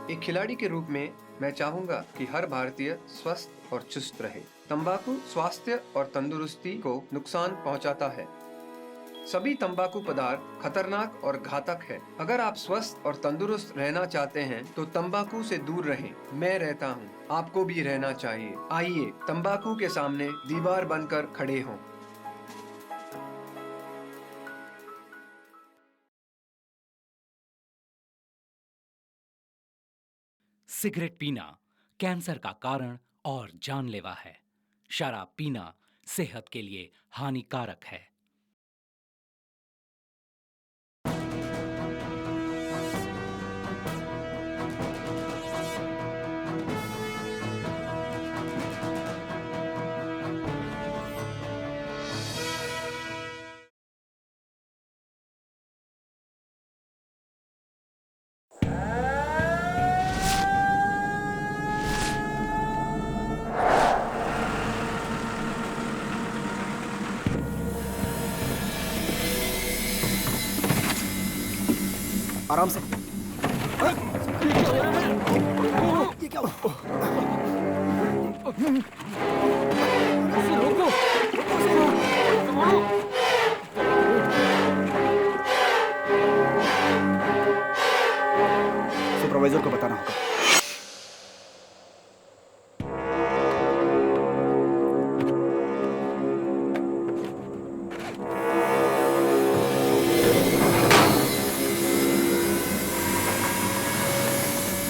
एक खिलाड़ी के रूप में मैं चाहूंगा कि हर भारतीय स्वस्थ और चुस्त रहे। तंबाकू स्वास्थ्य और तंदुरुस्ती को नुकसान पहुंचाता है। सभी तंबाकू पदार्थ खतरनाक और घातक है। अगर आप स्वस्थ और तंदुरुस्त रहना चाहते हैं तो तंबाकू से दूर रहें। मैं रहता हूं, आपको भी रहना चाहिए। आइए तंबाकू के सामने दीवार बनकर खड़े हों। सिगरेट पीना कैंसर का कारण और जानलेवा है। शराब पीना सेहत के लिए हानिकारक है। आराम से। ये क्या हुआ? सुपरवाइजर को बताना होगा।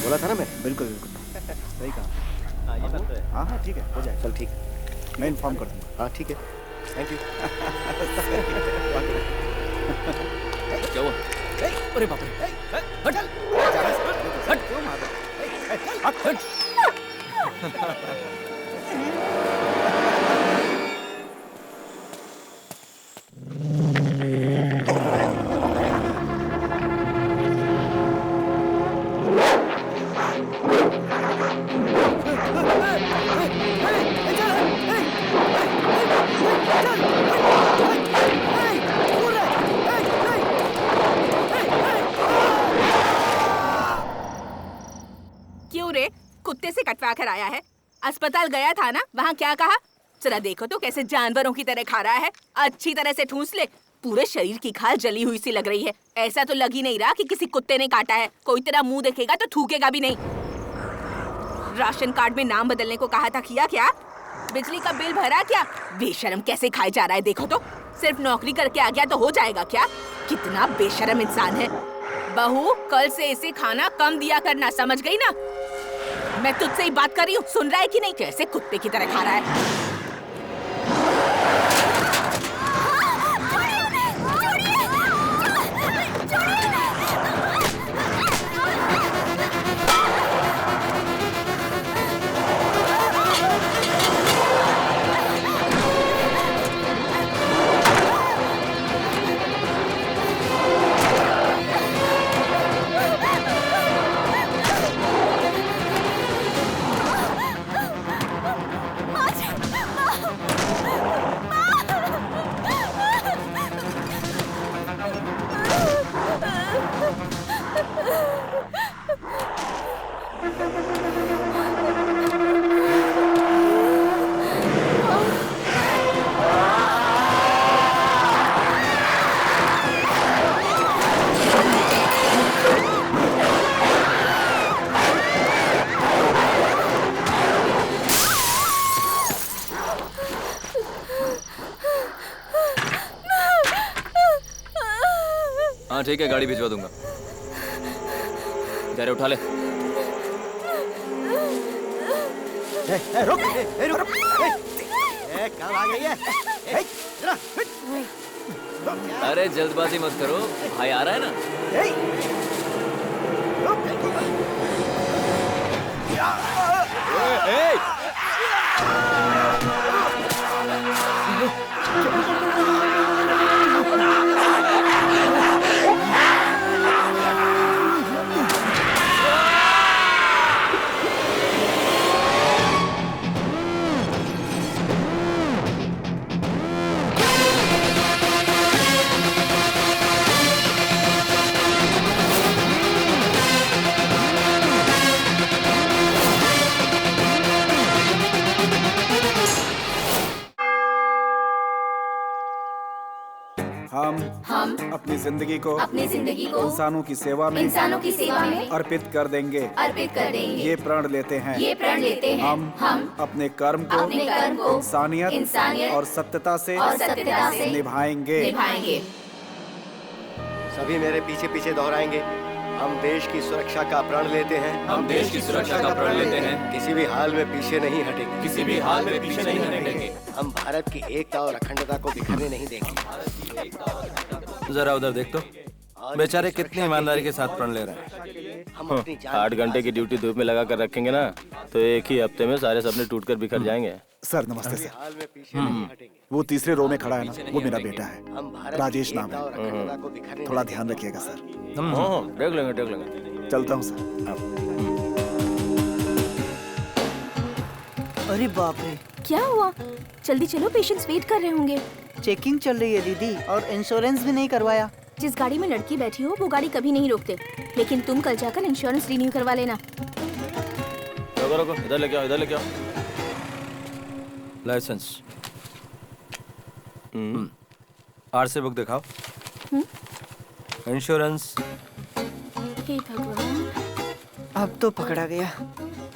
बोला था ना मैं। बिल्कुल बिल्कुल सही कहा। ये बात तो है। हाँ हाँ ठीक है, हो जाए। चल ठीक है, मैं इन्फॉर्म कर दूंगा। हाँ ठीक है, थैंक यू। क्या हुआ? अरे बाप रे, हट हट क्यों मार रहा है? हट। क्यों रे, कुत्ते से कटवा कर आया है? अस्पताल गया था ना, वहाँ क्या कहा? जरा देखो तो कैसे जानवरों की तरह खा रहा है। अच्छी तरह से ठूंस ले, पूरे शरीर की खाल जली हुई सी लग रही है। ऐसा तो लग ही नहीं रहा कि किसी कुत्ते ने काटा है। कोई तेरा मुंह देखेगा तो थूकेगा भी नहीं। राशन कार्ड में नाम बदलने को कहा था, किया क्या? बिजली का बिल भरा क्या? बेशरम कैसे खाए जा रहा है देखो तो। सिर्फ नौकरी करके आ गया तो हो जाएगा क्या? कितना बेशरम इंसान है। बहू, कल से इसे खाना कम दिया करना, समझ गई ना? मैं तुझसे ही बात कर रही हूँ, सुन रहा है कि नहीं? कैसे कुत्ते की तरह खा रहा है। हाँ ठीक है, गाड़ी भिजवा दूंगा। जा उठा ले। रुक, रुक, कहाँ भाग रही है? जरा, अरे जल्दबाजी मत करो, भाई आ रहा है ना। हम अपनी जिंदगी को इंसानों की सेवा में अर्पित कर देंगे। ये प्रण लेते हैं हम अपने कर्म को इंसानियत और सत्यता से निभाएंगे। सभी मेरे पीछे पीछे दोहराएंगे। हम देश की सुरक्षा का प्रण लेते हैं। किसी भी हाल में पीछे नहीं हटेंगे। हम भारत की एकता और अखंडता को बिखरने नहीं देंगे। जरा उधर देख तो, बेचारे कितनी ईमानदारी के साथ प्रण ले रहे हैं। हम अपनी जान 8 घंटे की ड्यूटी धूप में लगा कर रखेंगे ना, तो एक ही हफ्ते में सारे सपने टूटकर बिखर जाएंगे। सर नमस्ते सर। हाल में पीछे नहीं हटेंगे। वो तीसरे रो में खड़ा है ना, वो मेरा बेटा है, हम भारत राजेश की नाम एकता और है। अखंडता को बिखरने थोड़ा ध्यान रखिएगा सर। देख लेंगे। चलता हूँ सर। अरे बाप रे, क्या हुआ? जल्दी चलो, पेशेंट्स वेट कर रहे होंगे। चेकिंग चल रही है दीदी, और इंश्योरेंस भी नहीं करवाया। जिस गाड़ी में लड़की बैठी हो वो गाड़ी कभी नहीं रोकते, लेकिन तुम कल जाकर इंश्योरेंस रिन्यू करवा लेना। रुको, इधर लेके आओ। लाइसेंस, आरसी बुक दिखाओ। इंश्योरेंस। हे भगवान, अब तो पकड़ा गया।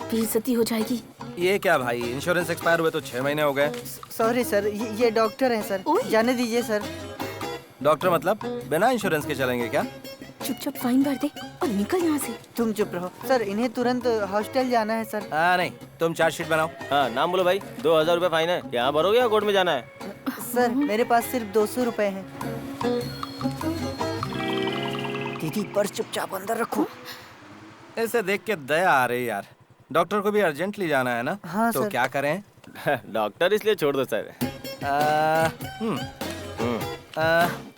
बेइज्जती हो जाएगी। ये क्या भाई, इंश्योरेंस एक्सपायर हुए तो 6 महीने हो गए। सॉरी सर, ये डॉक्टर हैं सर, ओए। जाने दीजिए सर। डॉक्टर मतलब बिना इंश्योरेंस के चलेंगे क्या? चुपचाप फाइन भर दे और निकल यहाँ से। तुम चुप रहो सर, इन्हें तुरंत हॉस्टल जाना है सर। नहीं, तुम चार्जशीट बनाओ। हाँ, नाम बोलो भाई। 2000 रुपए फाइन है। यहाँ भरोगे या कोर्ट में जाना है? सर मेरे पास सिर्फ 200 रुपए हैं। दीदी पर्स चुपचाप अंदर रखो। ऐसे देख के दया आ रही यार। डॉक्टर को भी अर्जेंटली जाना है ना? हाँ, तो सर। क्या करें? डॉक्टर इसलिए छोड़ दो सर।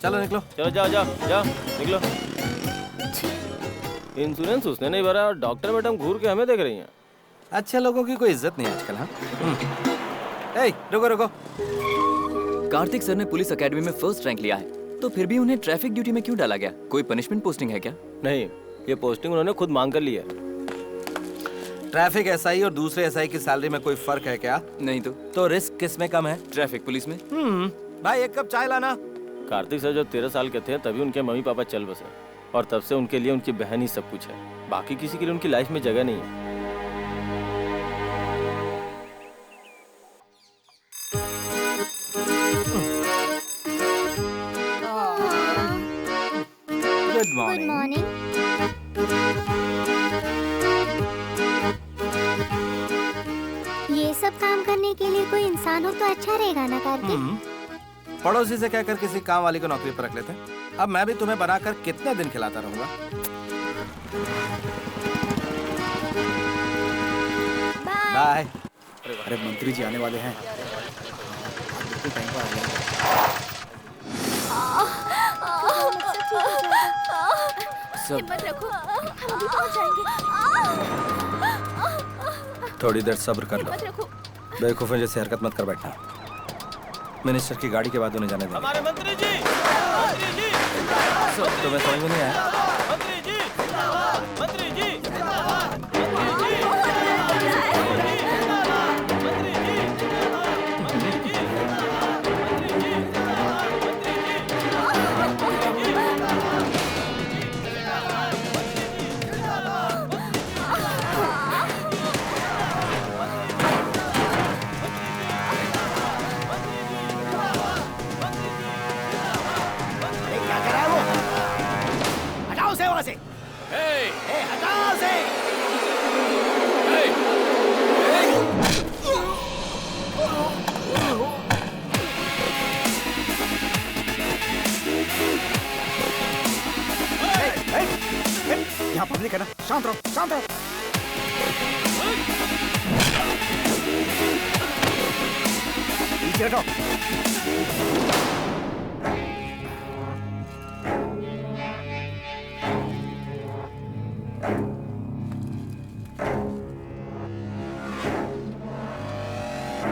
चलो निकलो। चलो जाओ निकलो। इंश्योरेंस उसने नहीं भरा और डॉक्टर मैडम घूर के हमें देख रही हैं। अच्छे लोगों की कोई इज्जत नहीं आजकल। हाँ, ए, रुको। कार्तिक सर ने पुलिस एकेडमी में फर्स्ट रैंक लिया है, तो फिर भी उन्हें ट्रैफिक ड्यूटी में क्यों डाला गया? कोई पनिशमेंट पोस्टिंग है क्या? नहीं, ये पोस्टिंग उन्होंने खुद मांग कर ली है। ट्रैफिक एसआई और दूसरे एसआई की सैलरी में कोई फर्क है क्या? नहीं तो रिस्क किस में कम है? ट्रैफिक पुलिस में। भाई 1 कप चाय लाना। कार्तिक सर जब 13 साल के थे तभी उनके मम्मी पापा चल बसे, और तब से उनके लिए उनकी बहन ही सब कुछ है। बाकी किसी के लिए उनकी लाइफ में जगह नहीं है। Good morning. ये सब काम करने के लिए कोई इंसान हो तो अच्छा रहेगा ना कार्तिक? पड़ोसी से कहकर किसी काम वाली को नौकरी पर रख लेते हैं। अब मैं भी तुम्हें बनाकर कितने दिन खिलाता रहूंगा? बाय। अरे मंत्री जी आने वाले हैं। बिल्कुल टाइम पर आ गए। हिम्मत रखो, हम अभी पहुँच जाएंगे। थोड़ी देर सब्र कर लो। हिम्मत रखो। बेवकूफों जैसे हरकत मत कर बैठना। मिनिस्टर की गाड़ी के बाद उन्हें जाने देंगे। हमारे मंत्री जी। तुम्हें समझ में नहीं आया? मंत्री जी। क्या कर रहा है वो? हटाओ उसे वहाँ से। हटाओ उसे। यहाँ पब्लिक है ना, शांत रहो। पीछे हटो।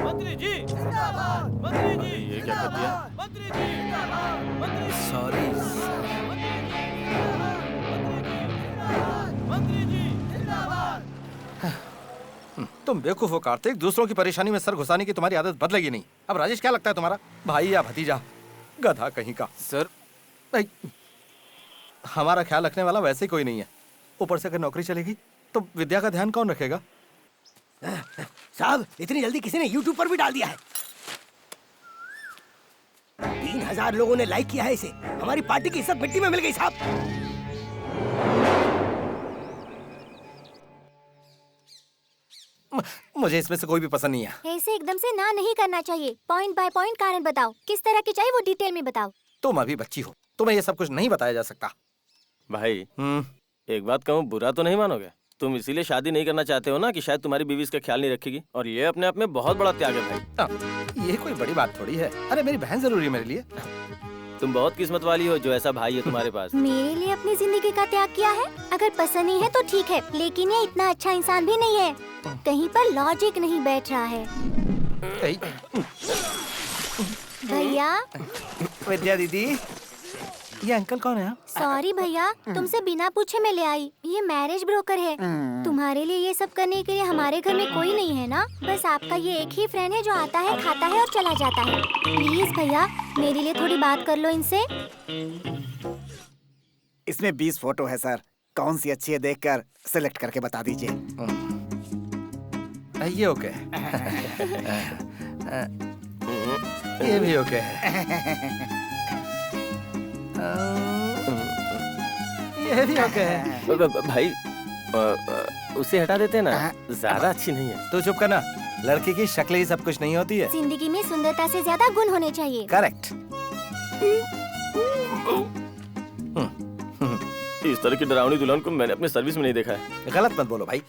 मंत्री जी। मंत्री जी। ये क्या कर दिया? मंत्री जी। सॉरी। मंत्री जी। तुम बेवकूफ हो कार्तिक। दूसरों की परेशानी में सर घुसाने की तुम्हारी आदत बदलेगी नहीं। अब राजेश क्या लगता है तुम्हारा, भाई या भतीजा? गधा कहीं का। सर नहीं, हमारा ख्याल रखने वाला वैसे ही कोई नहीं है। ऊपर से अगर नौकरी चलेगी तो विद्या का ध्यान कौन रखेगा? साहब इतनी जल्दी किसी ने YouTube पर भी डाल दिया है। 3000 लोगों ने लाइक किया है इसे। हमारी पार्टी की इज्जत मिट्टी में मिल गई साहब। मुझे इसमें से कोई भी पसंद नहीं है। ऐसे एकदम से ना नहीं करना चाहिए। पॉइंट बाय पॉइंट कारण बताओ, किस तरह की चाहिए वो डिटेल में बताओ। तुम अभी बच्ची हो, तुम्हें ये सब कुछ नहीं बताया जा सकता। भाई एक बात कहूँ, बुरा तो नहीं मानोगे? तुम इसीलिए शादी नहीं करना चाहते हो ना कि शायद तुम्हारी बीवी इसका ख्याल नहीं रखेगी, और ये अपने आप में बहुत बड़ा त्याग है भाई। ये कोई बड़ी बात थोड़ी है। अरे मेरी बहन जरूरी है मेरे लिए। तुम बहुत किस्मत वाली हो जो ऐसा भाई है तुम्हारे पास। मेरे लिए अपनी जिंदगी का त्याग किया है। अगर पसंद नहीं है तो ठीक है, लेकिन ये इतना अच्छा इंसान भी नहीं है। कहीं पर लॉजिक नहीं बैठ रहा है। भैया। विद्या दीदी, ये अंकल कौन है? सॉरी भैया, तुमसे बिना पूछे मैं ले आई। ये मैरिज ब्रोकर है। तुम्हारे लिए ये सब करने के लिए हमारे घर में कोई नहीं है ना। बस आपका ये एक ही फ्रेंड है जो आता है, खाता है और चला जाता है। प्लीज भैया, मेरे लिए थोड़ी बात कर लो इनसे। इसमें 20 फोटो है सर, कौन सी अच्छी है देखकर सिलेक्ट करके बता दीजिए। ये ओके। ये भी ओके है। ये भी ओके है। भाई उसे हटा देते ना, ज्यादा अच्छी नहीं है। तू चुप करना। लड़की की शक्ल ही सब कुछ नहीं होती है। जिंदगी में सुंदरता से ज्यादा गुण होने चाहिए। करेक्ट। इस तरह की डरावनी दुल्हन को मैंने अपने सर्विस में नहीं देखा है। गलत मत बोलो भाई।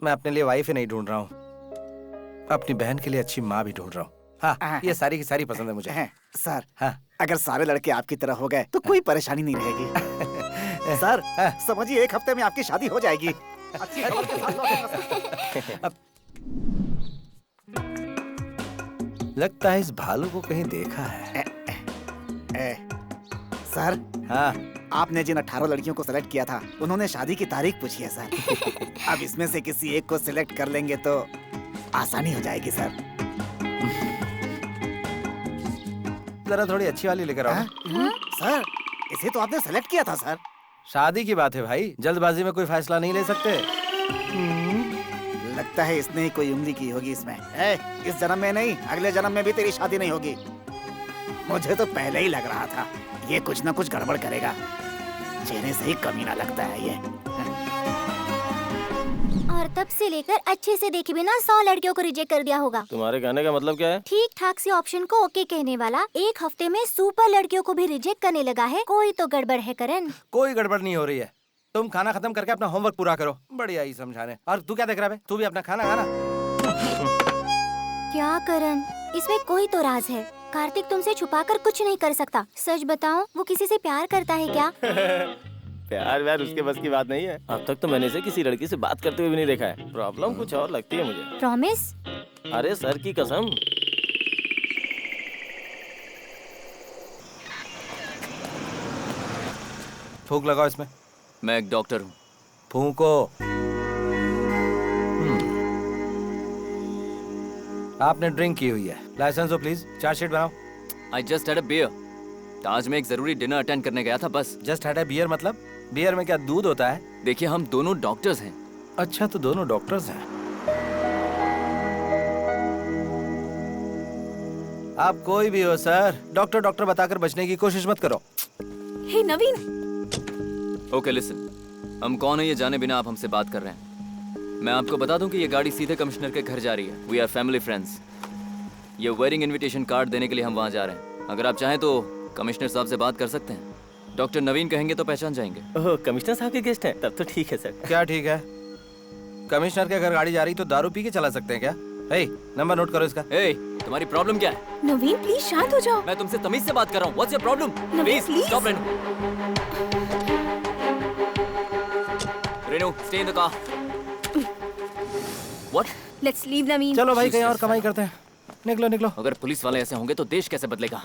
मैं अपने लिए वाइफ ही नहीं ढूंढ रहा हूँ, अपनी बहन के लिए अच्छी माँ भी ढूंढ रहा हूँ। हाँ, ये सारी की सारी पसंद है मुझे। सर, हाँ, अगर सारे लड़के आपकी तरह हो गए तो कोई परेशानी नहीं रहेगी। सर, समझिए 1 हफ्ते में आपकी शादी हो जाएगी। लगता है इस भालू को कहीं देखा है। सर, हाँ, आपने जिन 18 लड़कियों को सिलेक्ट किया था, उन्होंने शादी की तारीख पूछी है सर। अब इसमें से किसी एक को सिलेक्ट कर लेंगे तो आसानी हो जाएगी सर। जरा थोड़ी अच्छी वाली लेकर आओ। सर, इसे तो आपने सेलेक्ट किया था सर। शादी की बात है भाई, जल्दबाजी में कोई फैसला नहीं ले सकते। लगता है इसने ही कोई उंगली की होगी इसमें। इस जन्म में नहीं, अगले जन्म में भी तेरी शादी नहीं होगी। मुझे तो पहले ही लग रहा था ये कुछ ना कुछ गड़बड़ करेगा। चेहरे से ही कमीना लगता है ये। और तब से लेकर अच्छे से देखे बिना 100 लड़कियों को रिजेक्ट कर दिया होगा। तुम्हारे कहने का मतलब क्या है? ठीक ठाक से ऑप्शन को ओके कहने वाला 1 हफ्ते में सुपर लड़कियों को भी रिजेक्ट करने लगा है। कोई तो गड़बड़ है करण। कोई गड़बड़ नहीं हो रही है। तुम खाना खत्म करके अपना होमवर्क पूरा करो। बढ़िया ही समझाने। और तू क्या देख रहा है? तू भी अपना खाना खाना। क्या करण, इसमें कोई तो राज है। कार्तिक तुमसे छुपाकर कुछ नहीं कर सकता। सच बताओ, वो किसी से प्यार करता है क्या? प्यार व्यार उसके बस की बात नहीं है। अब तक तो मैंने इसे किसी लड़की से बात करते हुए भी नहीं देखा है। प्रॉब्लम कुछ और लगती है मुझे। प्रॉमिस? अरे सर की कसम। फूंक लगाओ इसमें। मैं एक डॉक्टर हूँ। फूंको। आपने ड्रिंक की हुई है। लाइसेंस दो प्लीज। चार्जशीट बनाओ। I just had a beer. ताज में एक जरूरी डिनर अटेंड करने गया था बस। जस्ट हैड अ बियर मतलब? बियर में क्या दूध होता है? देखिए, हम दोनों डॉक्टर्स हैं। अच्छा, तो दोनों डॉक्टर्स हैं। आप कोई भी हो सर, डॉक्टर डॉक्टर बताकर बचने की कोशिश मत करो। हे नवीन। ओके लिसन, हम कौन है ये जाने बिना आप हमसे बात कर रहे हैं। मैं आपको बता दूं कि ये गाड़ी सीधे कमिश्नर के घर जा रही है। We are family friends. ये वेडिंग इनविटेशन कार्ड देने के लिए हम वहाँ जा रहे हैं। अगर आप चाहें तो कमिश्नर साहब से बात कर सकते हैं। डॉक्टर नवीन कहेंगे तो पहचान जाएंगे। ओह, कमिश्नर साहब के गेस्ट हैं? तब तो ठीक है सर। क्या ठीक है? कमिश्नर के घर गाड़ी जा रही तो दारू पी के चला सकते हैं क्या? नंबर नोट करो इसका। तुम्हारी प्रॉब्लम क्या है? नवीन प्लीज शांत हो जाओ। मैं तुमसे तमीज से बात कर रहा हूँ। What's your problem? Please stop Renu, stay in the car. What? Let's leave Naveen. चलो भाई, कहीं और कमाई करते हैं। निकलो निकलो। अगर पुलिस वाले ऐसे होंगे तो देश कैसे बदलेगा?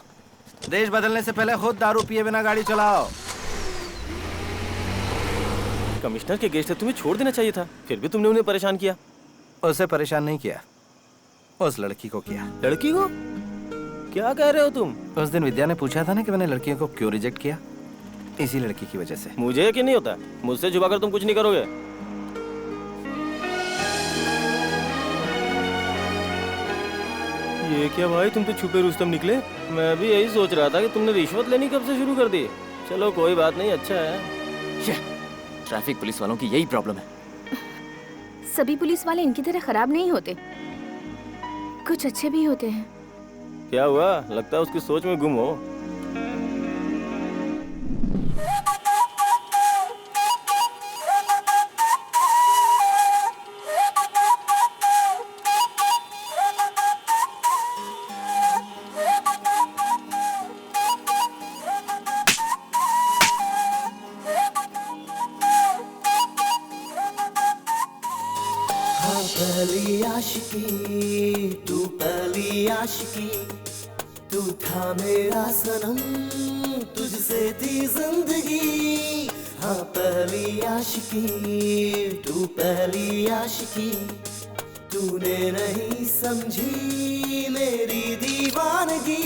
देश बदलने से पहले खुद दारू पिए बिना गाड़ी चलाओ। कमिश्नर के गेस्ट है, तुम्हें छोड़ देना चाहिए था। फिर भी तुमने उन्हें परेशान किया। उसे परेशान नहीं किया, उस लड़की को किया। लड़की को? क्या कह रहे हो तुम? उस दिन विद्या ने पूछा था ना कि मैंने लड़कियों को क्यों रिजेक्ट किया, इसी लड़की की वजह से। मुझे यकीन नहीं होता, मुझसे छुपाकर तुम कुछ नहीं करोगे। ये क्या भाई, तुम तो छुपे रुस्तम निकले। मैं भी यही सोच रहा था कि तुमने रिश्वत लेनी कब से शुरू कर दी। चलो कोई बात नहीं, अच्छा है। ट्रैफिक पुलिस वालों की यही प्रॉब्लम है। सभी पुलिस वाले इनकी तरह खराब नहीं होते, कुछ अच्छे भी होते हैं। क्या हुआ, लगता है उसकी सोच में गुम हो। पहली आशिकी तू, पहली आशिकी तू था मेरा सनम, तुझसे थी जिंदगी। हाँ पहली आशिकी तू, पहली आशिकी तूने नहीं समझी मेरी दीवानगी।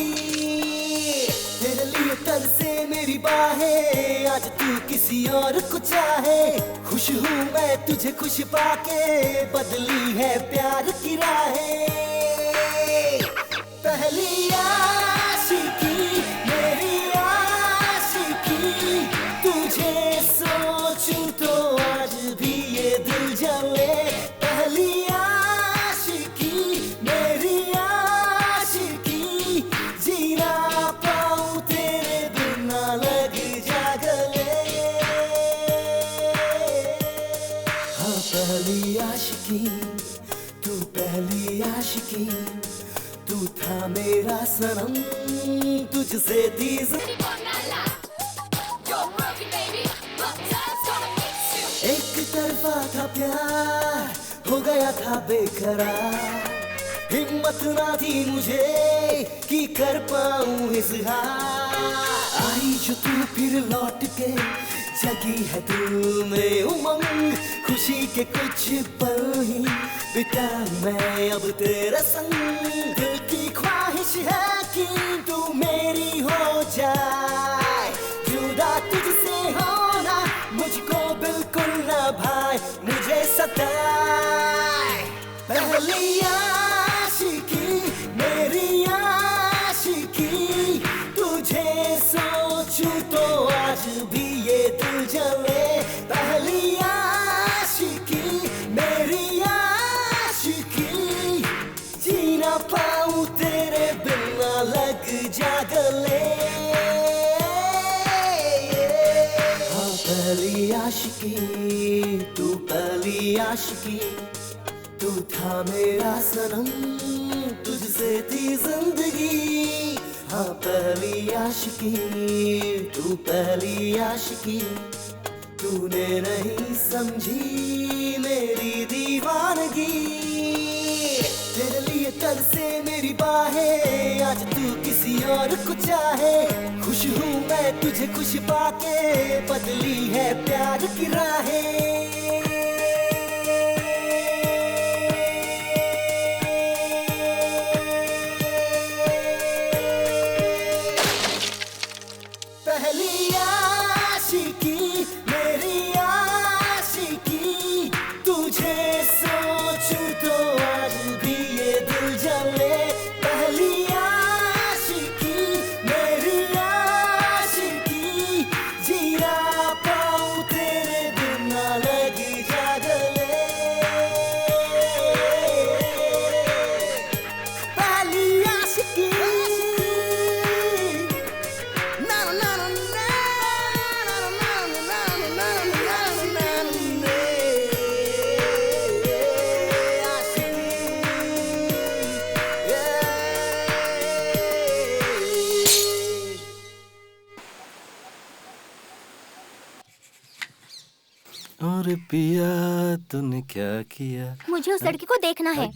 तेरे लिए तरसे मेरी बाहें, आज तू किसी और को चाहे। खुश हूँ मैं तुझे खुश पाके, बदली है प्यार की राहें। पहली आशिकी मेरी आशिकी, तुझे सोचूं तो आज भी ये दिल जले। पहली आशिकी मेरी आशिकी, जीना पाऊं तेरे बिना लग जा गले। हाँ पहली आशिकी तू, पहली आशिकी तू था मेरा सनम, तुझसे थी एक तरफा था प्यार, हो गया था बेकरार। हिम्मत ना थी मुझे कि कर पाऊं इज़हार। आई जो तू फिर लौट के, जगी है दिल में उमंग। खुशी के कुछ पल ही बिता मैं अब तेरे संग। दिल की ख्वाहिश है कि तू मेरी हो जाए, जुदा तुझसे होना मुझको बिल्कुल ना भाए, मुझे सताए। पहली आशिकी मेरी आशिकी, तुझे सोचूं तो आज भी ये दिल जले। पहली आशिकी मेरी आशिकी, जीना पाऊं तेरे बिना लग जा गले। हाँ पहली आशिकी तू, पहली आशिकी तू था मेरा सनम, तुझसे थी जिंदगी। हाँ पहली आशिकी तू, पहली आशिकी तूने नहीं समझी मेरी दीवानगी। तेरे लिए तरसे मेरी बाहें, आज तू किसी और को चाहे। खुश हूँ मैं तुझे खुश पाके, बदली है प्यार की राहें। पहली आशिकी मेरी आशिकी, तुझे सोचूं तो आज भी ये दिल जले। पहली आशिकी मेरी आशिकी, जीना पाऊं तेरे बिना लग जा गले। पहली आशिकी ना ना ना और पिया तूने क्या किया? मुझे उस लड़की को देखना है।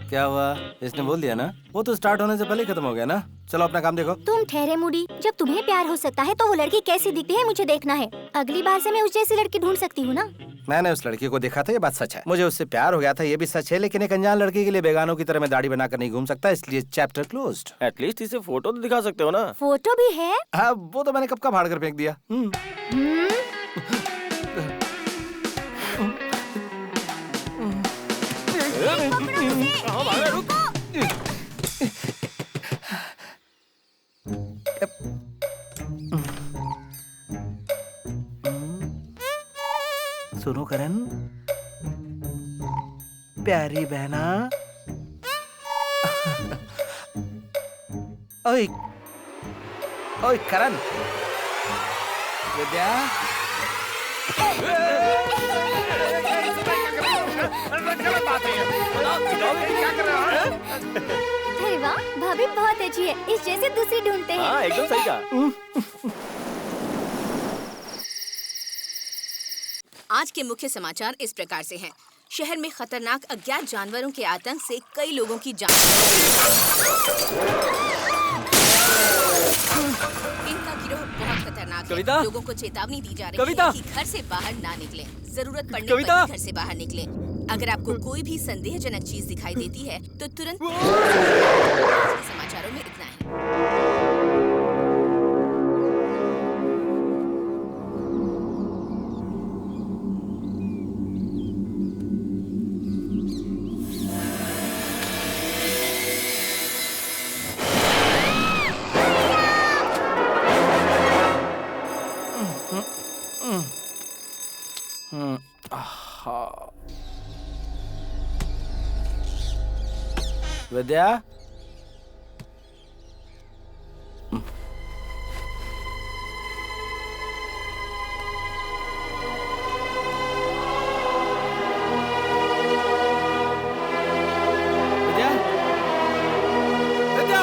क्या हुआ, इसने बोल दिया ना? वो तो स्टार्ट होने से पहले खत्म हो गया ना। चलो अपना काम देखो। तुम ठहरे मूडी, जब तुम्हें प्यार हो सकता है तो वो लड़की कैसी दिखती है मुझे देखना है। अगली बार से मैं उस जैसी लड़की ढूंढ सकती हूँ ना। मैंने उस लड़की को देखा था, ये बात सच है। मुझे उससे प्यार हो गया था, ये भी सच है। लेकिन एक अनजान लड़की के लिए बेगानों की तरह मैं दाढ़ी बनाकर नहीं घूम सकता, इसलिए चैप्टर क्लोज्ड। एटलीस्ट इसे फोटो तो दिखा सकते हो ना। फोटो भी है? हाँ, वो तो मैंने कब का फाड़ कर फेंक दिया। सुनो करण, प्यारी बहना। ओए ओए करण, विद्या। अरे वाह, भाभी बहुत अच्छी है, इस जैसे दूसरी ढूंढते हैं। हाँ, एकदम सही कहा। आज के मुख्य समाचार इस प्रकार से हैं। शहर में खतरनाक अज्ञात जानवरों के आतंक से कई लोगों की जान। इनका गिरोह बहुत खतरनाक है। लोगों को चेतावनी दी जा रही है कि घर से बाहर ना निकलें। जरूरत पड़ने पर ही घर से बाहर निकलें। अगर आपको कोई भी संदेहजनक चीज दिखाई देती है तो तुरंत। आज के समाचारों में इतना ही। विद्या, विद्या, विद्या,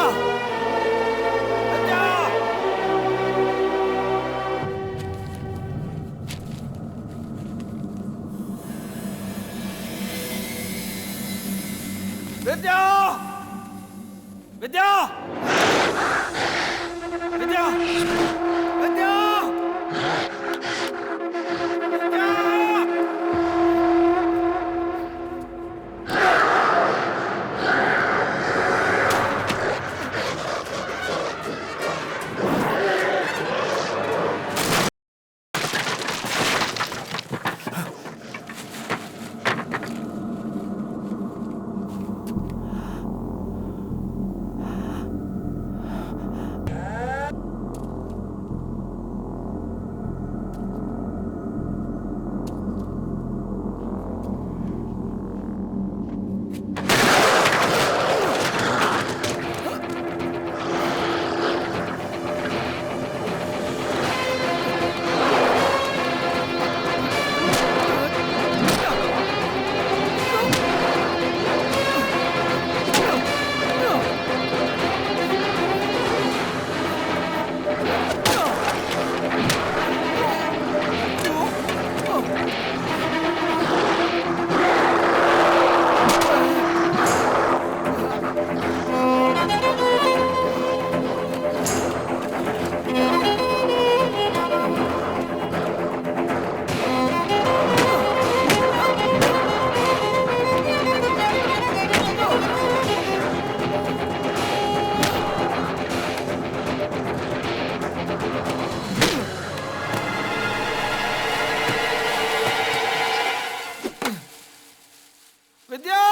विद्या,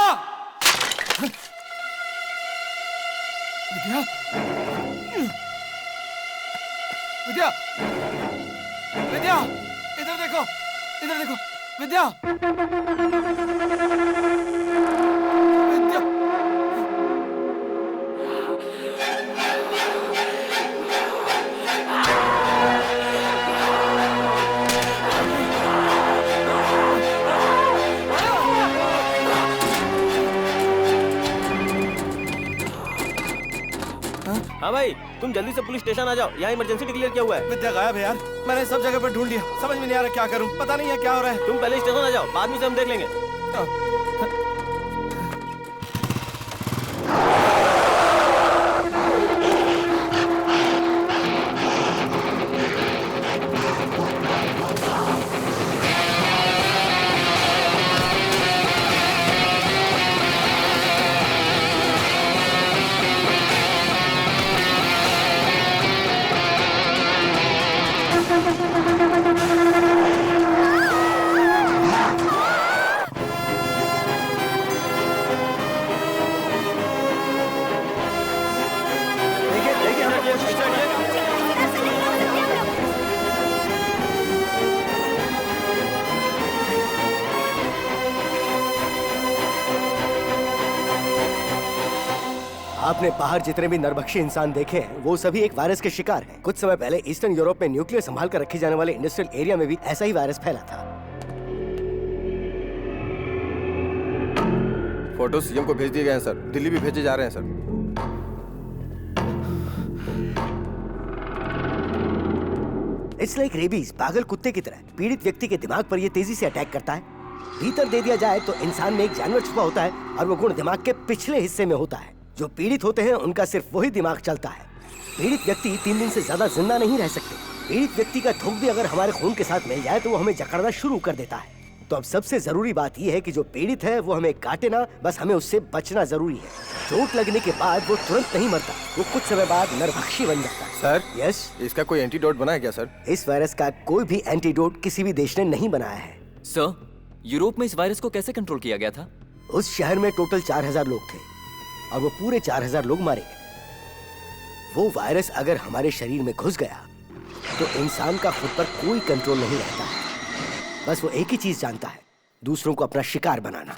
विद्या, विद्या, विद्या, इधर देखो, इधर देखो, विद्या, विद्या। हाँ भाई, तुम जल्दी से पुलिस स्टेशन आ जाओ, यहाँ इमरजेंसी डिक्लेयर किया हुआ है। विद्या गायब है यार, मैंने सब जगह पर ढूंढ लिया, समझ में नहीं आ रहा क्या करूं, पता नहीं है क्या हो रहा है। तुम पहले स्टेशन आ जाओ, बाद में से हम देख लेंगे। आपने बाहर जितने भी नरभक्षी इंसान देखे हैं वो सभी एक वायरस के शिकार हैं। कुछ समय पहले ईस्टर्न यूरोप में न्यूक्लियर संभाल कर रखे जाने वाले इंडस्ट्रियल एरिया में भी ऐसा ही वायरस फैला था। फोटो सीएम को भेज दिए गए हैं सर, दिल्ली भी भेजे जा रहे हैं सर। इट्स लाइक रेबीज, पागल कुत्ते की तरह पीड़ित व्यक्ति के दिमाग पर ये तेजी से अटैक करता है। भीतर दे दिया जाए तो इंसान में एक जानवर छुपा होता है और वो गुण दिमाग के पिछले हिस्से में होता है। जो पीड़ित होते हैं उनका सिर्फ वही दिमाग चलता है। पीड़ित व्यक्ति 3 दिन से ज्यादा जिंदा नहीं रह सकते। पीड़ित व्यक्ति का थूक भी अगर हमारे खून के साथ मिल जाए तो वो हमें जकड़ना शुरू कर देता है। तो अब सबसे जरूरी बात यह है कि जो पीड़ित है वो हमें काटे ना, बस हमें उससे बचना जरूरी है। चोट लगने के बाद वो तुरंत नहीं मरता, वो कुछ समय बाद नरभक्षी बन जाता है। सर, यस, इसका कोई एंटीडोट बना है क्या सर? इस वायरस का कोई भी एंटीडोट किसी भी देश ने नहीं बनाया है। सर, यूरोप में इस वायरस को कैसे कंट्रोल किया गया था? उस शहर में टोटल 4000 लोग थे और वो पूरे 4000 लोग मारे गए। वो वायरस अगर हमारे शरीर में घुस गया तो इंसान का खुद पर कोई कंट्रोल नहीं रहता है। बस वो एक ही चीज जानता है, दूसरों को अपना शिकार बनाना।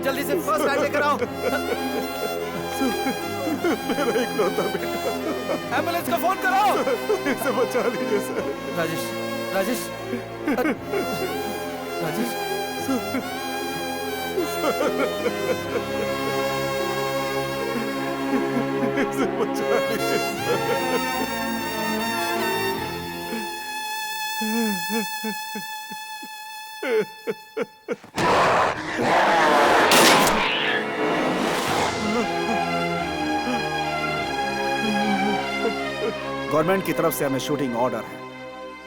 जल्दी से फर्स्ट एड लेकर आओ। मेरा इकलौता बेटा, एम्बुलेंस का फोन कराओ। इसे बचा लीजिए सर। राजेश, राजेश, राजेश, इसे बचा लीजिए सर। गवर्नमेंट की तरफ से हमें शूटिंग ऑर्डर है।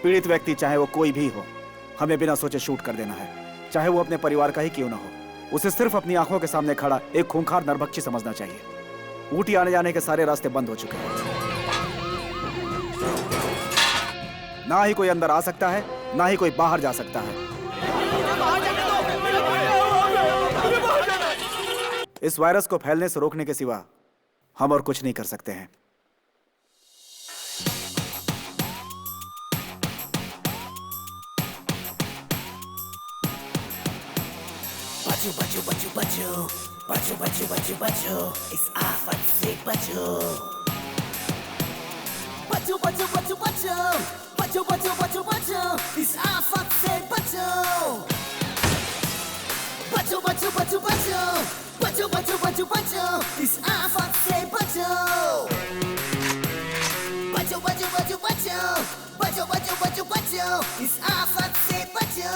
पीड़ित व्यक्ति चाहे वो कोई भी हो, हमें बिना सोचे शूट कर देना है, चाहे वो अपने परिवार का ही क्यों ना हो। उसे सिर्फ अपनी आंखों के सामने खड़ा एक खूंखार नरभक्षी समझना चाहिए। ऊटी आने जाने के सारे रास्ते बंद हो चुके हैं, ना ही कोई अंदर आ सकता है, ना ही कोई बाहर जा सकता है। इस वायरस को फैलने से रोकने के सिवा हम और कुछ नहीं कर सकते हैं। बचो बचो बचो बचो बचो बचो बचो बचो इस आफत से बचो। बचो बचो बचो बचो बचो बचो बचो बचो इस आफत से बचो। बचो बचो बचो बचो बचो बचो बचो बचो इस आफत से बचो। बचो बचो बचो बचो बचो बचो बचो बचो इस आफत से बचो।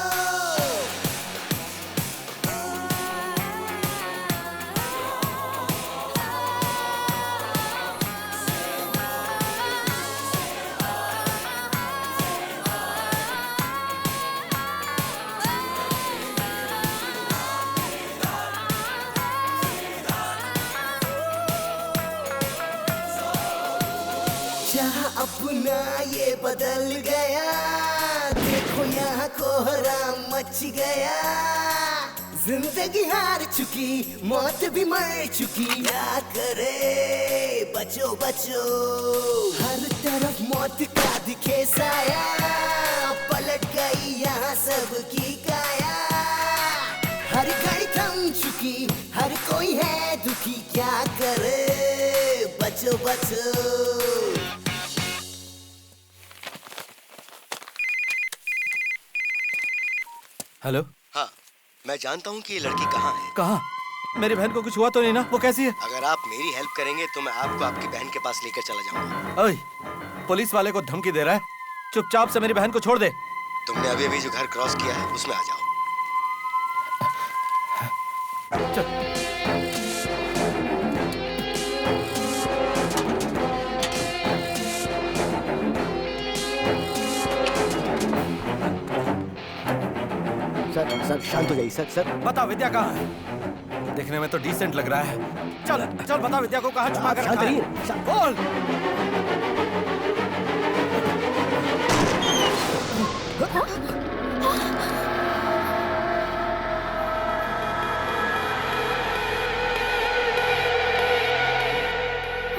जहाँ अपना ये बदल गया, देखो यहाँ कोहराम मच गया। जिंदगी हार चुकी, मौत भी मर चुकी, क्या करे बचो बचो। हर तरफ मौत का दिखे साया, पलट गई यहाँ सबकी काया। हर घड़ी थम चुकी, हर कोई है दुखी, क्या करे बचो बचो। हेलो। हाँ, मैं जानता हूँ कि ये लड़की कहाँ है। कहाँ? मेरी बहन को कुछ हुआ तो नहीं ना? वो कैसी है? अगर आप मेरी हेल्प करेंगे तो मैं आपको आपकी बहन के पास लेकर चला जाऊंगा। ओए, पुलिस वाले को धमकी दे रहा है? चुपचाप से मेरी बहन को छोड़ दे। तुमने अभी अभी जो घर क्रॉस किया है उसमें आ जाओ। चल। सर सर शांत हो जाइए। सर सर बता विद्या कहाँ है? देखने में तो डिसेंट लग रहा है। चल चल बता विद्या को कहाँ छुपा कर रखा है? बोल।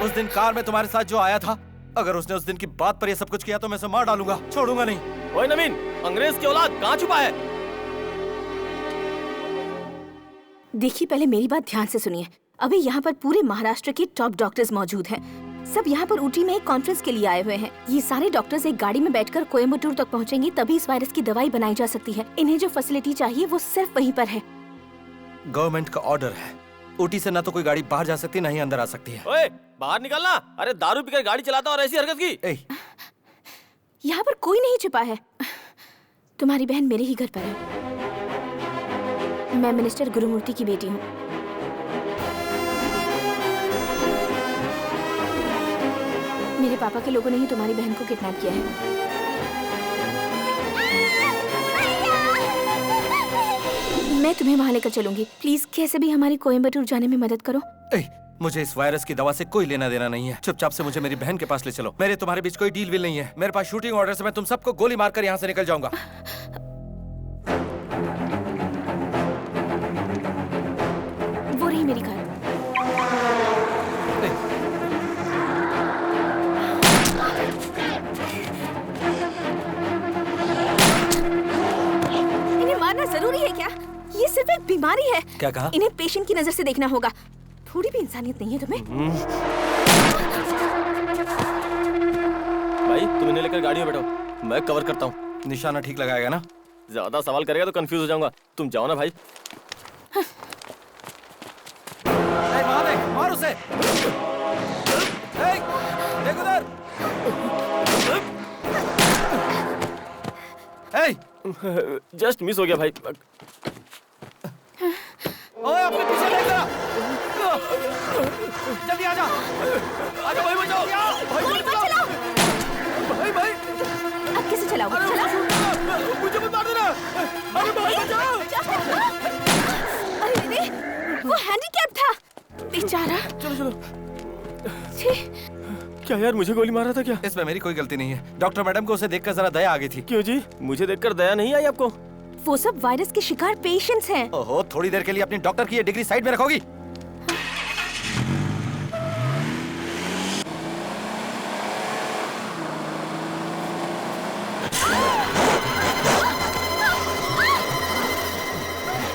उस दिन कार में तुम्हारे साथ जो आया था, अगर उसने उस दिन की बात पर ये सब कुछ किया तो मैं उसे मार डालूंगा, छोड़ूंगा नहीं। ओए नवीन, अंग्रेज की औलाद कहाँ छुपा है? देखिए, पहले मेरी बात ध्यान से सुनिए। अभी यहाँ पर पूरे महाराष्ट्र के टॉप डॉक्टर्स मौजूद हैं। सब यहाँ पर ऊटी में एक कॉन्फ्रेंस के लिए आए हुए हैं। ये सारे डॉक्टर्स एक गाड़ी में बैठकर कोयम्बटूर तक पहुँचेंगे, तभी इस वायरस की दवाई बनाई जा सकती है। इन्हें जो फैसिलिटी चाहिए वो सिर्फ वहीं पर है। गवर्नमेंट का ऑर्डर है, ऊटी से ना तो कोई गाड़ी बाहर जा सकती, ना ही अंदर आ सकती है। ओए, बाहर निकलना। अरे दारू पीकर गाड़ी चलाता और ऐसी हरकत की। यहाँ पर कोई नहीं छुपा है। तुम्हारी बहन मेरे ही घर पर है। मैं मिनिस्टर गुरुमूर्ति की बेटी हूँ। मेरे पापा के लोगों ने ही तुम्हारी बहन को किडनैप किया है। मैं तुम्हें वहाँ लेकर चलूंगी। प्लीज कैसे भी हमारी कोयम्बटूर जाने में मदद करो। मुझे इस वायरस की दवा से कोई लेना देना नहीं है। चुपचाप से मुझे मेरी बहन के पास ले चलो। मेरे तुम्हारे बीच कोई डील विल नहीं है। मेरे पास शूटिंग ऑर्डर से मैं तुम सबको गोली मारकर यहाँ से निकल जाऊंगा। वो रही मेरी कार। इन्हें मारना जरूरी है क्या? ये सिर्फ एक बीमारी है। क्या कहा? इन्हें पेशेंट की नजर से देखना होगा। थोड़ी भी इंसानियत नहीं है तुम्हें? भाई तुम इन्हें लेकर गाड़ी में बैठो, मैं कवर करता हूँ। निशाना ठीक लगाएगा ना? ज्यादा सवाल करेगा तो कंफ्यूज हो जाऊंगा। तुम जाओ ना भाई। वहाँ देख, मार उसे। देख उधर। जस्ट मिस हो गया भाई। ओए अपने पीछे देख जरा। जल्दी आजा। आजा भाई, बचाओ। भाई चलाओ। भाई अब कैसे चलाओगे? मुझे मत मार देना। अरे भाई बचाओ। अरे दीदी, वो हैंडीकैप था बेचारा। चलो। क्या यार, मुझे गोली मार रहा था क्या? इसमें मेरी कोई गलती नहीं है। डॉक्टर मैडम को उसे देखकर जरा दया आ गई थी। क्यों जी? मुझे देखकर दया नहीं आई आपको? वो सब वायरस के शिकार पेशेंट्स हैं। ओहो, थोड़ी देर के लिए अपनी डॉक्टर की ये डिग्री साइड में रखोगी?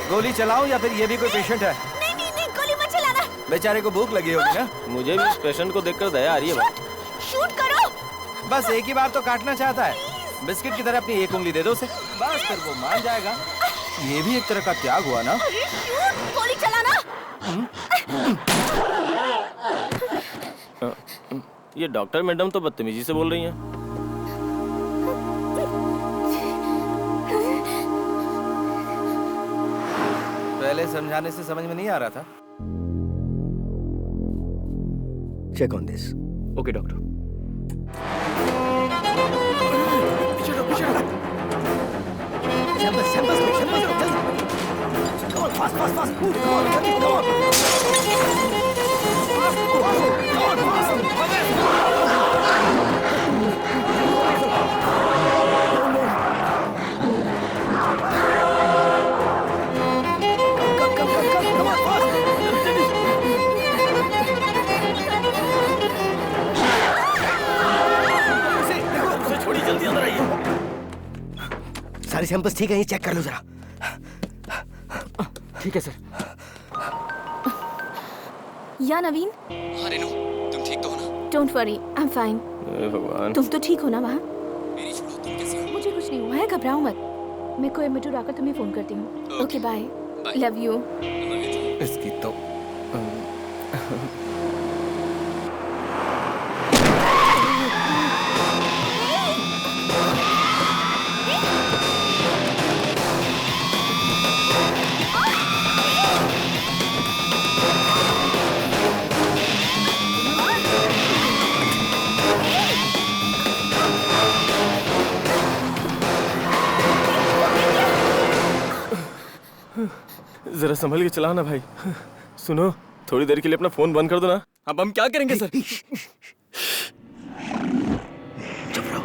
गोली चलाओ या फिर ये भी कोई पेशेंट है? नहीं, गोली मत चलाना। बेचारे को भूख लगी होगी ना? मुझे भी इस पेशेंट को देखकर दया आ रही है भाई। शूट करो। बस एक ही बार तो काटना चाहता है। बिस्किट की तरह अपनी एक उंगली दे दो उसे, बस फिर वो मान जाएगा। ये भी एक तरह का त्याग हुआ ना? गोली चलाना। ये डॉक्टर मैडम तो बदतमीजी से बोल रही हैं। पहले समझाने से समझ में नहीं आ रहा था। Check on this. Okay doctor. Samples, जल्दी। Come on, fast. Move, come on, come on. छोड़ी, जल्दी अंदर आइए। सारे सैंपल्स ठीक है, ये चेक कर लो जरा। ठीक है सर। या नवीन? हाँ रेनू, तुम ठीक तो हो ना? Don't worry, I am fine. भगवान, तुम तो ठीक हो ना? वहाँ मेरी छोड़ो, तुम कैसे हो? मुझे कुछ नहीं हुआ है, घबराओ मत। मैं कोयम्बटूर आकर तुम्हें फोन करती हूँ। Okay bye. Love you. इसकी तो जरा संभल के चलाना भाई। सुनो, थोड़ी देर के लिए अपना फोन बंद कर दो ना। अब हम क्या करेंगे सर? चुप रहो।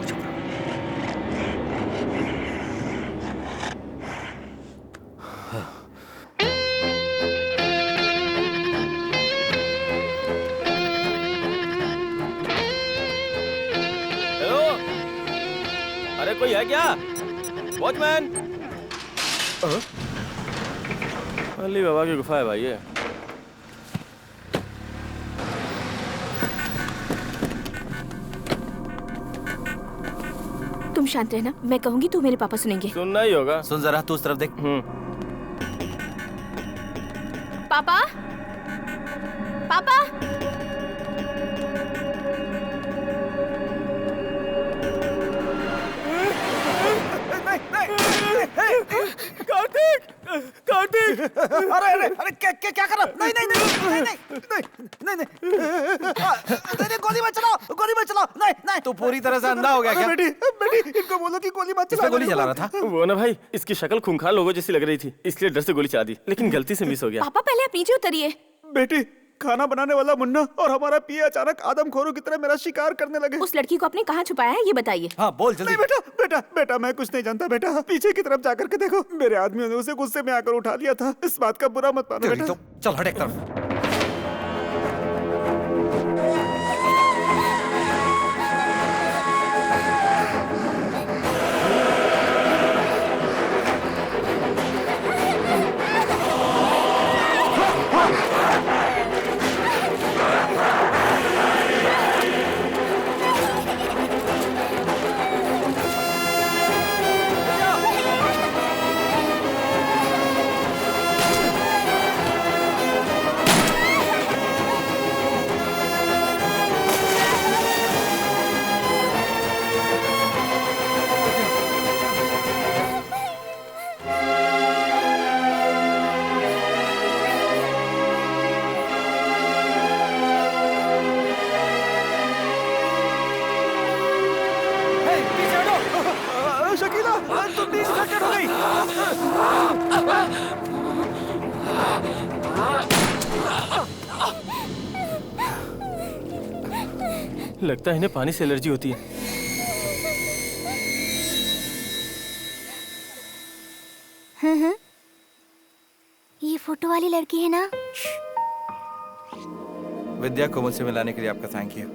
है क्या? वॉचमैन। अली बाबा की गुफा है भाई ये। तुम शांत रहना, मैं कहूंगी तो मेरे पापा सुनेंगे। सुनना ही होगा। सुन जरा, तू उस तरफ देख। पापा, पापा। कार्तिक, कार्तिक, अरे अरे अरे क्या कर रहा? नहीं नहीं नहीं नहीं नहीं नहीं नहीं, गोली मत चलाओ, गोली मत चलाओ, नहीं नहीं। तू पूरी तरह से अंधा हो गया क्या? बेटी बेटी, इनको बोलो कि गोली मत चलाओ। गोली चला रहा था वो ना भाई, इसकी शक्ल खूंखार लोगों जैसी लग रही थी, इसलिए डर से गोली चला दी, लेकिन गलती से मिस हो गया। पापा पहले आप नीचे उतरिए। बेटी, खाना बनाने वाला मुन्ना और हमारा पिया अचानक आदमखोरों की तरह मेरा शिकार करने लगे। उस लड़की को आपने कहाँ छुपाया है, ये बताइए। हाँ बोल जल्दी। नहीं बेटा, बेटा बेटा, मैं कुछ नहीं जानता बेटा। पीछे की तरफ जाकर के देखो, मेरे आदमियों ने उसे गुस्से में आकर उठा लिया था। इस बात का बुरा मत मानो बेटा। तो चल हट एक तरफ। शकीला, तुम 20 सेकंड हो गई। लगता है इन्हें पानी से एलर्जी होती है। हाँ, ये फोटो वाली लड़की है ना? विद्या को मुझसे मिलाने के लिए आपका थैंक यू।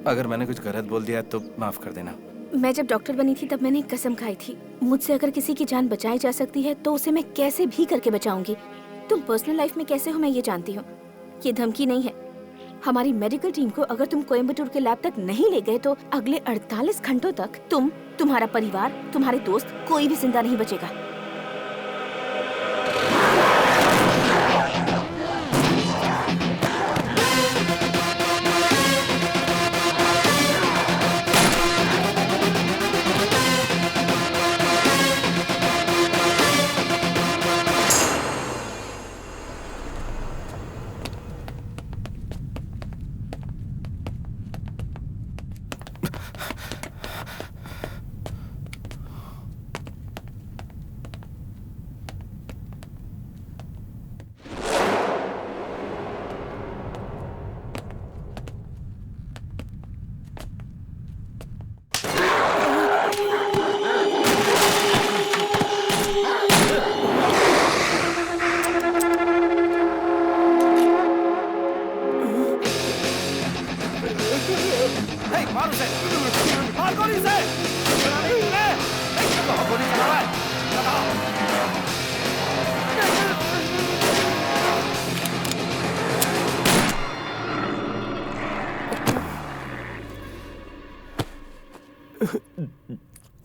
अगर मैंने कुछ गलत बोल दिया तो माफ कर देना। मैं जब डॉक्टर बनी थी तब मैंने एक कसम खाई थी, मुझसे अगर किसी की जान बचाई जा सकती है तो उसे मैं कैसे भी करके बचाऊंगी। तुम पर्सनल लाइफ में कैसे हो मैं ये जानती हूँ, ये धमकी नहीं है। हमारी मेडिकल टीम को अगर तुम कोयम्बटूर के लैब तक नहीं ले गए तो अगले 48 घंटों तक तुम, तुम्हारा परिवार, तुम्हारे दोस्त, कोई भी जिंदा नहीं बचेगा।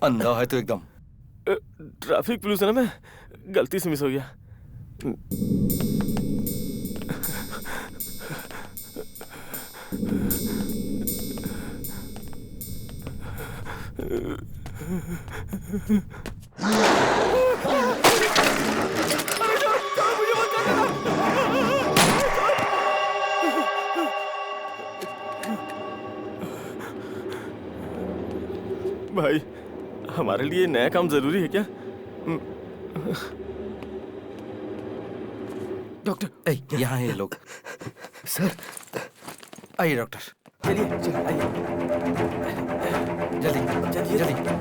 अंधा है तो एकदम। ट्रैफिक पुलिस है ना, मैं गलती से मिस हो गया। भाई, हमारे लिए नया काम जरूरी है क्या? डॉक्टर, यहाँ है लोग। सर, आइए डॉक्टर। चलिए आइए, जल्दी जल्दी जल्दी।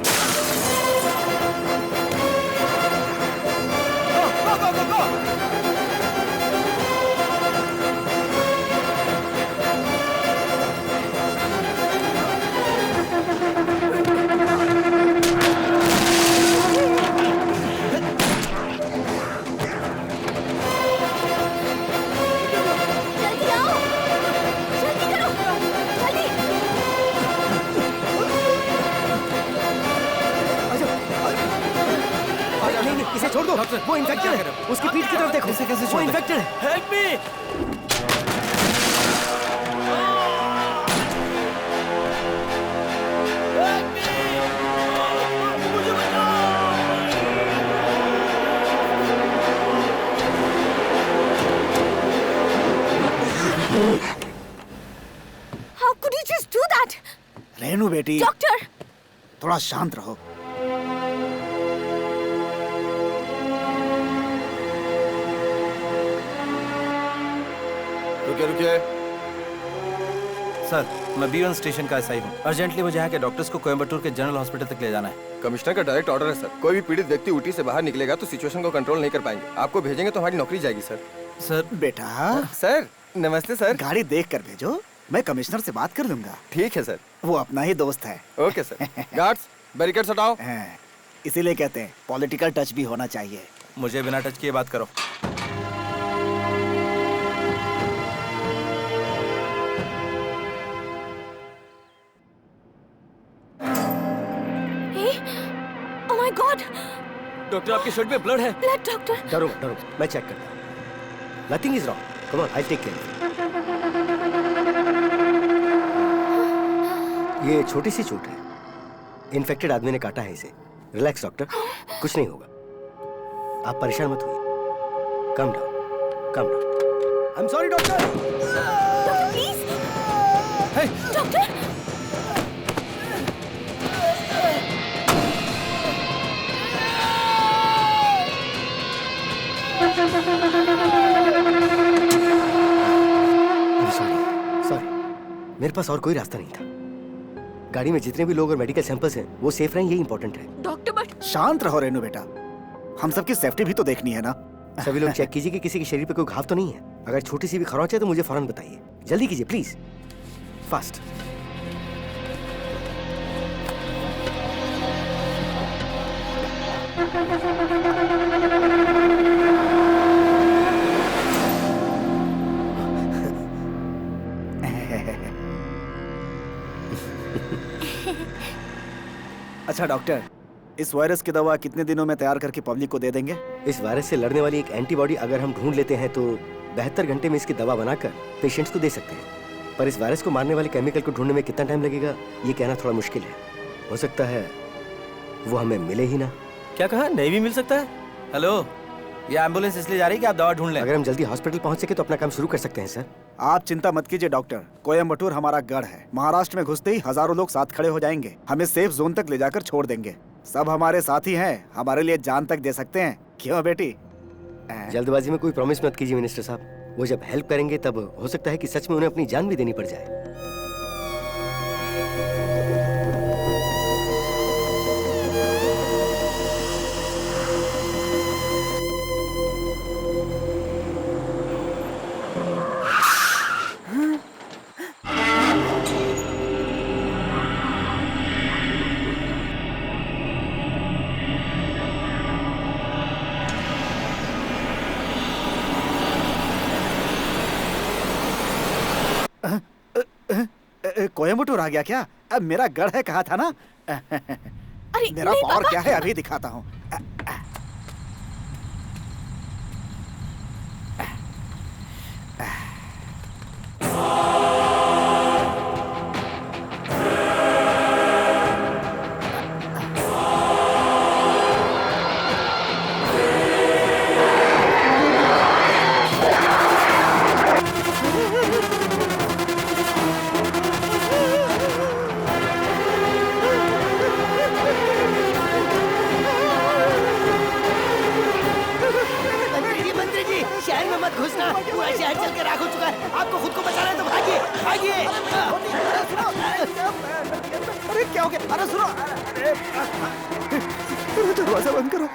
इसे छोड़ दो। वो इन्फेक्टेड है। उसकी पीठ की तरफ देखो। इसे कैसे वो छोड़ दें? इन्फेक्टेड है। Help me. How could you just do that? Renu बेटी, डॉक्टर! थोड़ा शांत रहो। रुकिए रुकिए। सर, मैं B1 स्टेशन का एसआई हूँ। अर्जेंटली मुझे यहाँ के डॉक्टर्स को कोयम्बटूर के जनरल हॉस्पिटल तक ले जाना है। कमिश्नर का डायरेक्ट ऑर्डर है सर। कोई भी पीड़ित व्यक्ति ऊटी से बाहर निकलेगा तो सिचुएशन को कंट्रोल नहीं कर पाएंगे। आपको भेजेंगे तो हमारी नौकरी जाएगी सर। सर बेटा, सर नमस्ते सर। गाड़ी देख कर भेजो, मैं कमिश्नर से बात कर लूंगा। ठीक है सर। वो अपना ही दोस्त है। Okay sir. गार्ड्स, बैरिकेड्स हटाओ। इसीलिए कहते हैं पॉलिटिकल टच भी होना चाहिए। मुझे बिना टच किए बात करो। Oh my God! डॉक्टर, आपके शर्ट में ब्लड है। Blood doctor. डरो डरो, मैं चेक करता हूँ। Nothing is wrong. Come on, I take care. ये छोटी सी चोट है। इन्फेक्टेड आदमी ने काटा है इसे। रिलैक्स डॉक्टर, कुछ नहीं होगा। आप परेशान मत होइए। Come down, come down. I am sorry doctor. Doctor please. Doctor. Sorry, मेरे पास और कोई रास्ता नहीं था। गाड़ी में जितने भी लोग और मेडिकल सैंपल्स हैं वो सेफ रहें, ये इंपॉर्टेंट है। डॉक्टर बट शांत रहो रेनू बेटा, हम सबकी सेफ्टी भी तो देखनी है ना। सभी लोग चेक कीजिए कि किसी के शरीर पे कोई घाव तो नहीं है। अगर छोटी सी भी खरोंच है तो मुझे फौरन बताइए। जल्दी कीजिए प्लीज, फास्ट। अच्छा डॉक्टर, इस वायरस की दवा कितने दिनों में तैयार करके पब्लिक को दे देंगे? इस वायरस से लड़ने वाली एक एंटीबॉडी अगर हम ढूंढ लेते हैं तो 72 घंटे में इसकी दवा बनाकर पेशेंट्स को दे सकते हैं। पर इस वायरस को मारने वाले केमिकल को ढूंढने में कितना टाइम लगेगा ये कहना थोड़ा मुश्किल है। हो सकता है वो हमें मिले ही ना। क्या कहा? नहीं भी मिल सकता है? हेलो, ये एम्बुलेंस इसलिए जा रही है कि आप दवा ढूंढ लें। अगर हम जल्दी हॉस्पिटल पहुंच सके तो अपना काम शुरू कर सकते हैं सर। आप चिंता मत कीजिए डॉक्टर, कोयम्बटूर हमारा गढ़ है। महाराष्ट्र में घुसते ही हजारों लोग साथ खड़े हो जाएंगे, हमें सेफ जोन तक ले जाकर छोड़ देंगे। सब हमारे साथी हैं, हमारे लिए जान तक दे सकते हैं। क्यों बेटी? जल्दबाजी में कोई प्रॉमिस मत कीजिए मिनिस्टर साहब। वो जब हेल्प करेंगे तब हो सकता है कि सच में उन्हें अपनी जान भी देनी पड़ जाए। कोयम्बटूर आ गया क्या? अब मेरा गढ़ है कहा था ना। अरे मेरा पावर क्या है अभी दिखाता हूँ। पूरा शहर चल के राख हो चुका है। आपको खुद को बचाना है तो भागिए, भागिए। अरे क्या हो गया? अरे सुनो, दरवाजा बंद करो।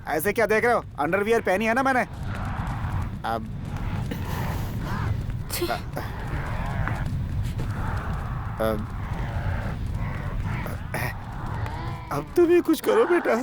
ऐसे क्या देख रहे हो? अंडरवियर पहनी है ना मैंने। अब तुम ही कुछ करो बेटा।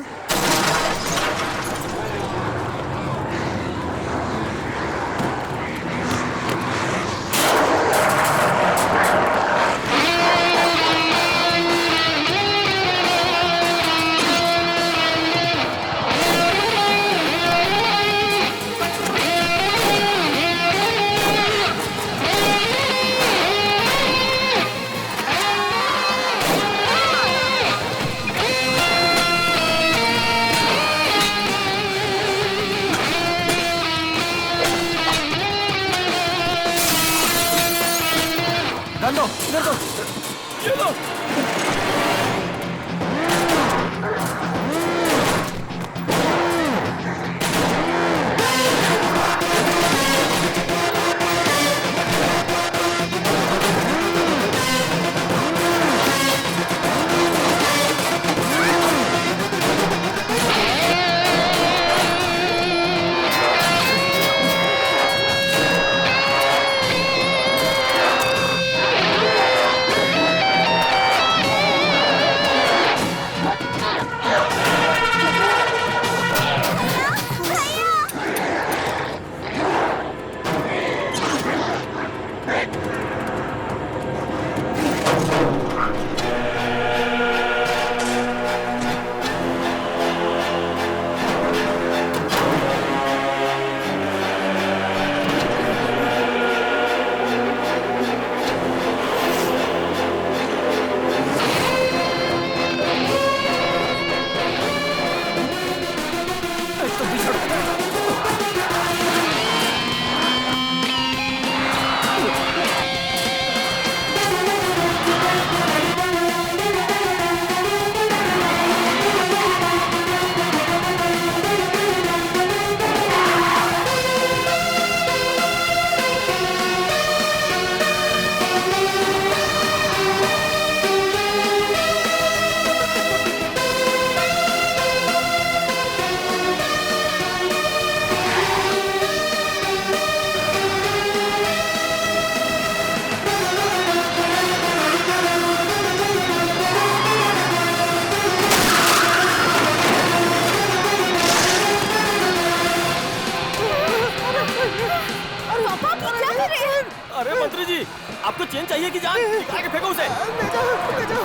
उसे। ले जाओ, ले जाओ।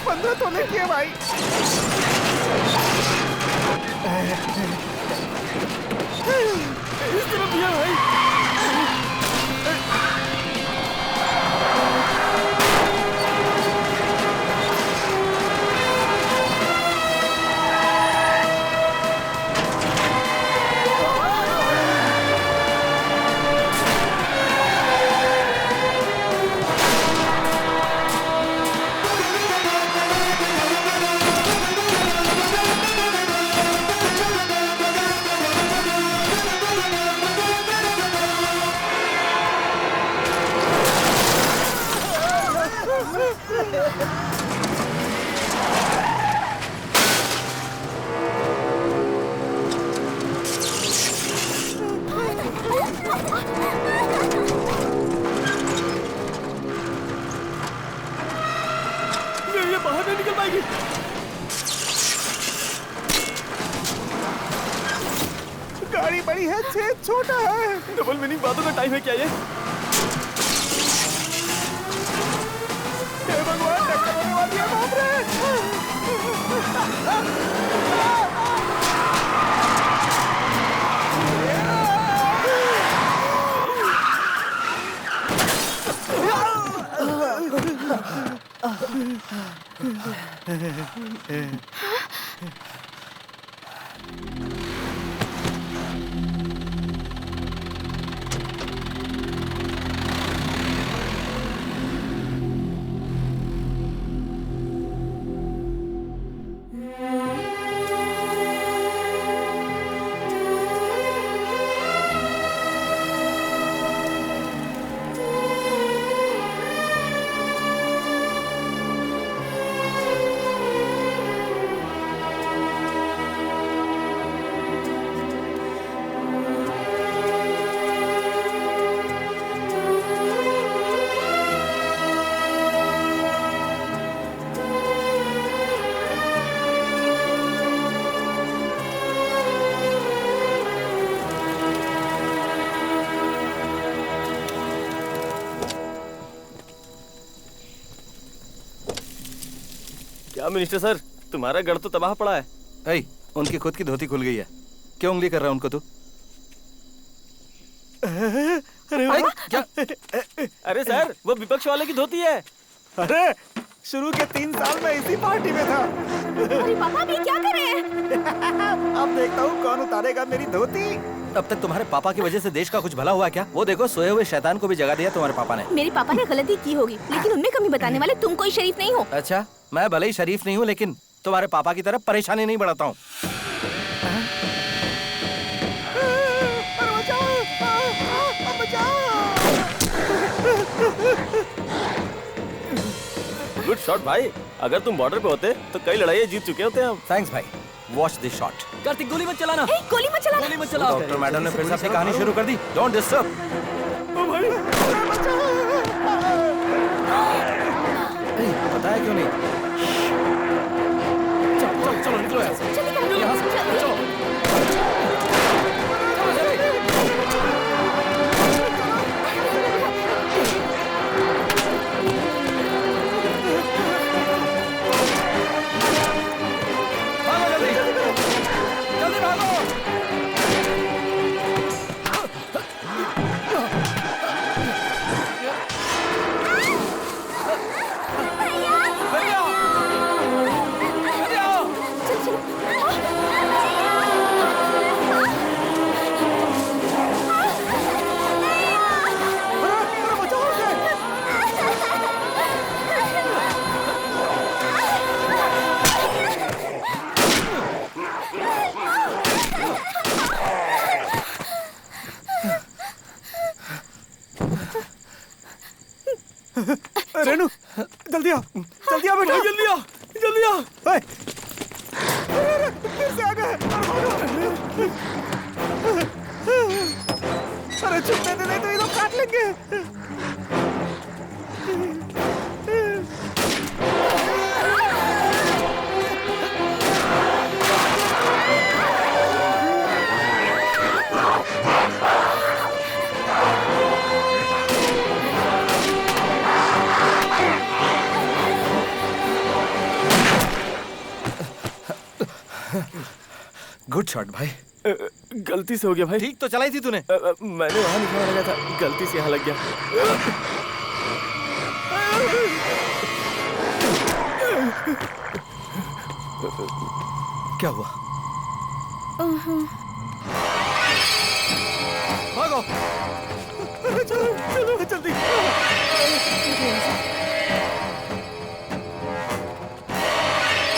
15 तोले किए भाई। इस तरफ भी है भाई। ये बाहर नहीं निकल पाएगी। गाड़ी बड़ी है, छेद छोटा है। डबल मीनिंग बातों का टाइम है क्या ये? हे भगवान, टक्कर होने वाली है, बाप रे। क्या मिनिस्टर सर, तुम्हारा गढ़ तो तबाह पड़ा है। ऐ, उनकी खुद की धोती खुल गई है। क्यों उंगली कर रहा है उनको तू? अरे क्या? अरे सर, वो विपक्ष वाले की धोती है। अरे शुरू के 3 साल में इसी पार्टी में था। अरे पापा अभी क्या कर रहे हैं? अब देखता हूँ कौन उतारेगा मेरी धोती। अब तक तुम्हारे पापा की वजह से देश का कुछ भला हुआ क्या? वो देखो, सोए हुए शैतान को भी जगा दिया तुम्हारे पापा ने। मेरे पापा ने गलती की होगी, लेकिन उनमें कमी बताने वाले तुम कोई शरीफ नहीं हो। अच्छा, मैं भले ही शरीफ नहीं हूँ, लेकिन तुम्हारे पापा की तरह परेशानी नहीं बढ़ाता हूँ। गुड शॉट भाई। अगर तुम बॉर्डर पे होते तो कई लड़ाइयाँ जीत चुके होते हम। थैंक्स भाई। Watch this shot. कार्तिक गोली मत चलाना। गोली मत चलाना। गोली मत चलाओ। डॉक्टर मैडम ने फिर से अपनी कहानी शुरू कर दी। Don't disturb. पता है क्यों नहीं? चलो चलो निकलो यहाँ से। यहाँ से चलो। रेनू, जल्दी आ बेटा, जल्दी आ, जल्दी आ। फिर से आ गए। अरे छुपने दे, नहीं तो ये लोग काट लेंगे। गुड शॉट भाई। गलती से हो गया भाई। ठीक तो चलाई थी तूने। मैंने वहाँ निकलने लगा था, गलती से यहाँ लग गया। क्या हुआ? भागो। चलो चलो जल्दी।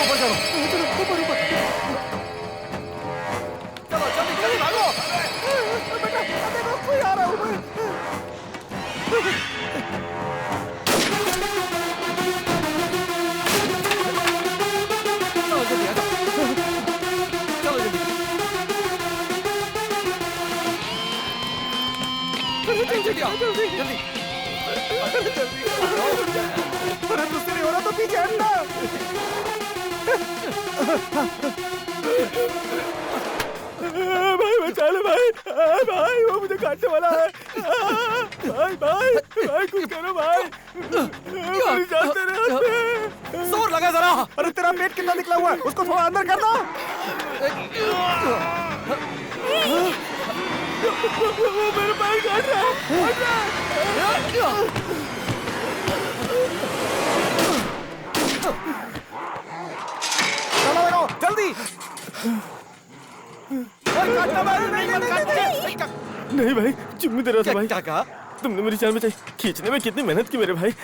ऊपर चलो। चलो ऊपर ऊपर। चलो जल्दी जल्दी भागो। बेटा देखो कोई आ रहा है ऊपर। चलो जल्दी आ जाओ। चलो जल्दी। जल्दी आओ जल्दी जल्दी। अरे तुझसे नहीं हो रहा तो पीछे हटना। भाई बचा ले भाई। भाई वो मुझे काटने वाला है। भाई भाई भाई कुछ करो भाई। मेरी जान तेरे हाथ में। जोर लगा जरा। अरे तेरा पेट कितना निकला हुआ है, उसको थोड़ा अंदर करना। वो मेरे पैर काट रहा है। चलो लगाओ जल्दी। नहीं भाई चुम्मी दे रहा था भाई। क्या कहा? तुमने मेरी जान बचाई। खींचने में कितनी मेहनत की मेरे भाई।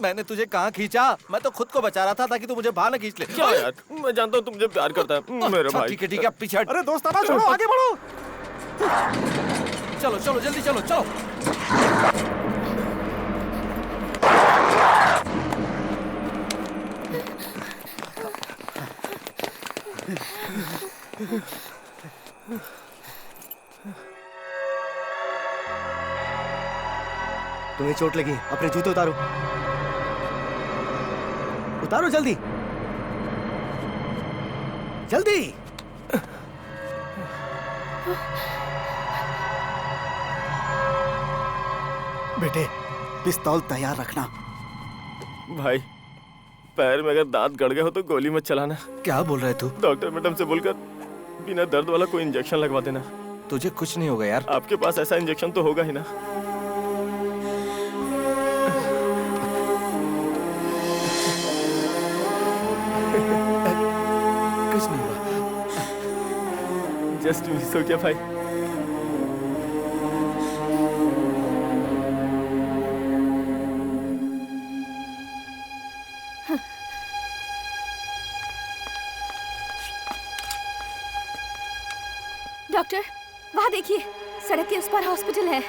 मैंने तुझे कहाँ खींचा? मैं तो खुद को बचा रहा था ताकि तू मुझे बाहर न खींच ले। क्या यार, मैं जानता हूँ तुम मुझे प्यार करता है मेरे भाई। ठीक है पीछे हट। अरे दोस्ताना छोड़ो, आगे बढ़ो। चलो चलो जल्दी चलो चलो। तुम्हें चोट लगी, अपने जूते उतारो। उतारो जल्दी जल्दी। बेटे पिस्तौल तैयार रखना। भाई पैर में अगर दांत गड़ गए हो तो गोली मत चलाना। क्या बोल रहे तू? डॉक्टर मैडम से बोलकर बिना दर्द वाला कोई इंजेक्शन लगवा देना। तुझे कुछ नहीं होगा यार। आपके पास ऐसा इंजेक्शन तो होगा ही ना। कुछ नहीं हुआ। जस्ट मिस हो गया भाई। डॉक्टर वहाँ देखिए, सड़क के उस पार हॉस्पिटल है।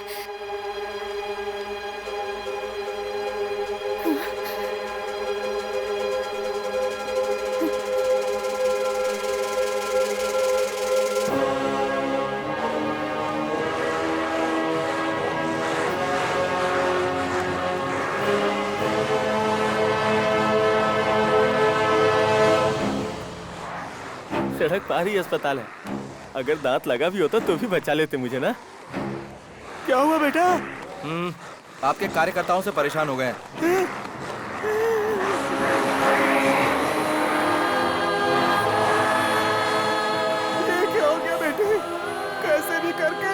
सड़क पार ही अस्पताल है। अगर दांत लगा भी होता तो भी बचा लेते मुझे ना। क्या हुआ बेटा? आपके कार्यकर्ताओं से परेशान हो गए हैं। ये क्या हो गया बेटे? कैसे भी करके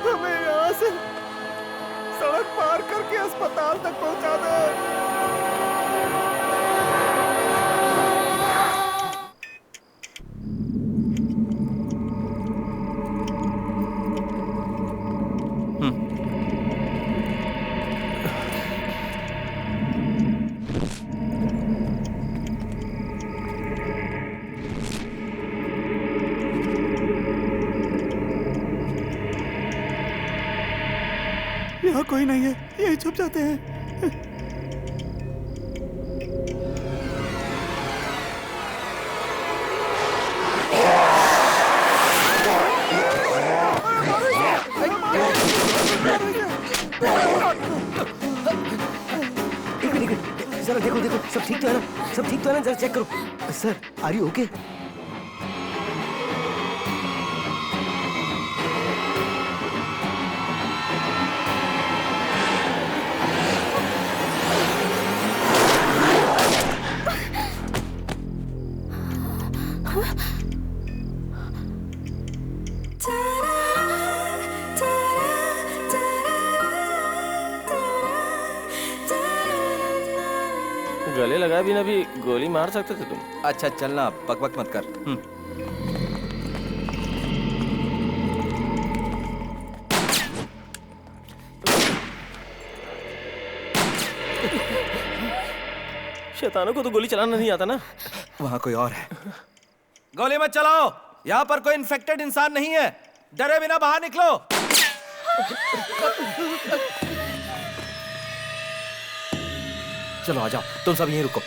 हमें यहाँ से सड़क पार करके अस्पताल तक पहुँचा दे। यहाँ कोई नहीं है, यही छुप जाते हैं। जरा देखो देखो, सब ठीक तो है ना? सब ठीक तो है ना? जरा चेक करो। Sir are you okay? गले लगा भी ना भी गोली मार सकते थे तुम। अच्छा चलना, बकबक मत कर। शैतानों को तो गोली चलाना नहीं आता ना। वहाँ कोई और है। गोली मत चलाओ, यहाँ पर कोई इन्फेक्टेड इंसान नहीं है। डरे बिना बाहर निकलो। चलो आ जाओ, तुम सब यहीं रुको।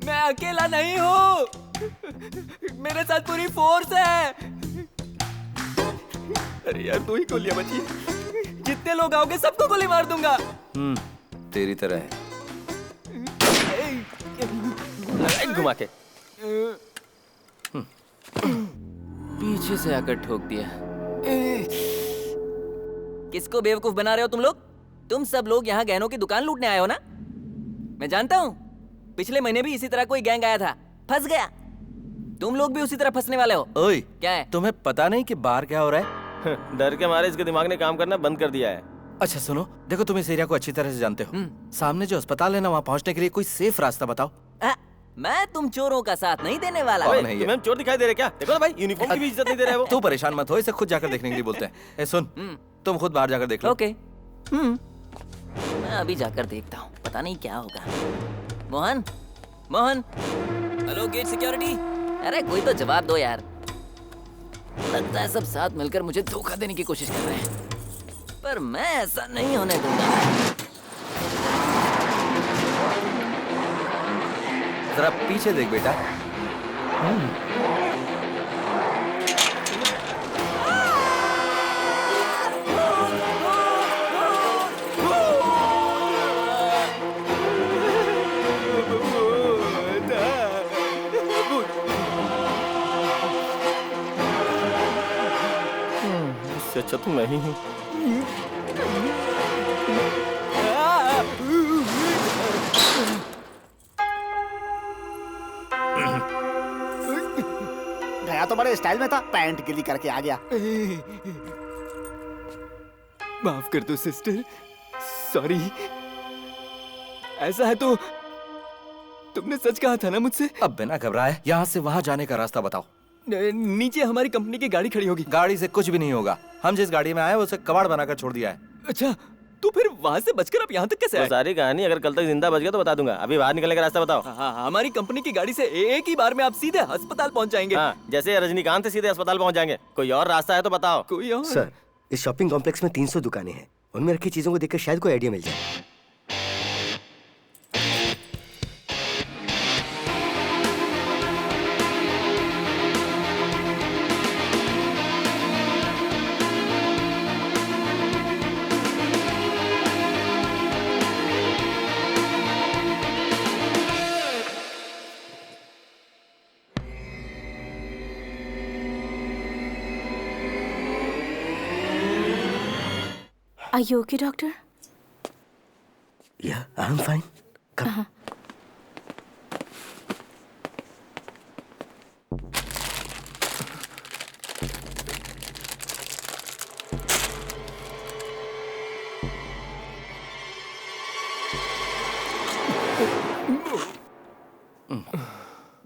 मैं अकेला नहीं हूँ, मेरे साथ पूरी फोर्स है। अरे यार, 2 ही गोलियां बची हैं। जितने लोग आओगे सबको गोली मार दूंगा। तेरी तरह है। घुमा के पीछे से आकर ठोक दिया। किसको बेवकूफ बना रहे हो तुम लोग? तुम सब लोग यहाँ गहनों की दुकान लूटने आए हो ना? मैं जानता हूँ, पिछले महीने भी इसी तरह कोई गैंग आया था, फंस गया। तुम लोग भी उसी तरह फंसने वाले हो। ओए, क्या है? तुम्हें पता नहीं कि बाहर क्या हो रहा है? डर के मारे इसके दिमाग ने काम करना बंद कर दिया है। अच्छा सुनो, देखो तुम इस एरिया को अच्छी तरह से जानते हो। सामने जो अस्पताल है ना, वहाँ पहुँचने के लिए कोई सेफ रास्ता बताओ। मैं तुम चोरों का साथ नहीं देने वाला। तुम्हें चोर दिखाई दे रहे क्या? देखो ना भाई, यूनिफॉर्म की भी इज्जत नहीं दे रहे वो। तू परेशान मत हो, इसे खुद जाकर देखने के लिए बोलते हैं। ए सुन, तुम खुद बाहर जाकर देख लो। ओके। मैं अभी जाकर देखता हूँ, पता नहीं क्या होगा। Mohan, Mohan, hello gate security. अरे कोई तो जवाब दो यार। लगता है सब साथ मिलकर मुझे धोखा देने की कोशिश कर रहे हैं, पर मैं ऐसा नहीं होने दूंगा। जरा पीछे देख बेटा। इससे अच्छा तो मैं ही हूँ। गया तो बड़े स्टाइल में था, पैंट गिली करके आ गया। माफ कर दो सिस्टर, सॉरी। ऐसा है तो तुमने सच कहा था ना मुझसे? अब बिना घबराए यहाँ से वहाँ जाने का रास्ता बताओ। नीचे हमारी कंपनी की गाड़ी खड़ी होगी। गाड़ी से कुछ भी नहीं होगा। हम जिस गाड़ी में आए उसे कबाड़ बनाकर छोड़ दिया है। अच्छा, तो फिर वहाँ से बचकर आप यहाँ तक कैसे आए? सारी कहानी अगर कल तक जिंदा बच गया तो बता दूंगा। अभी बाहर निकलने का रास्ता बताओ। हाँ, हमारी कंपनी की गाड़ी से एक ही बार में आप सीधे अस्पताल पहुँच जाएंगे। हाँ, जैसे रजनीकांत से सीधे अस्पताल पहुँच जाएंगे। कोई और रास्ता है तो बताओ। कोई और? सर, इस शॉपिंग कॉम्प्लेक्स में 300 दुकानें हैं। उनमें रखी चीजों को देखकर शायद कोई आइडिया मिल जाए। Are you okay, doctor? Yeah, I'm fine. Come.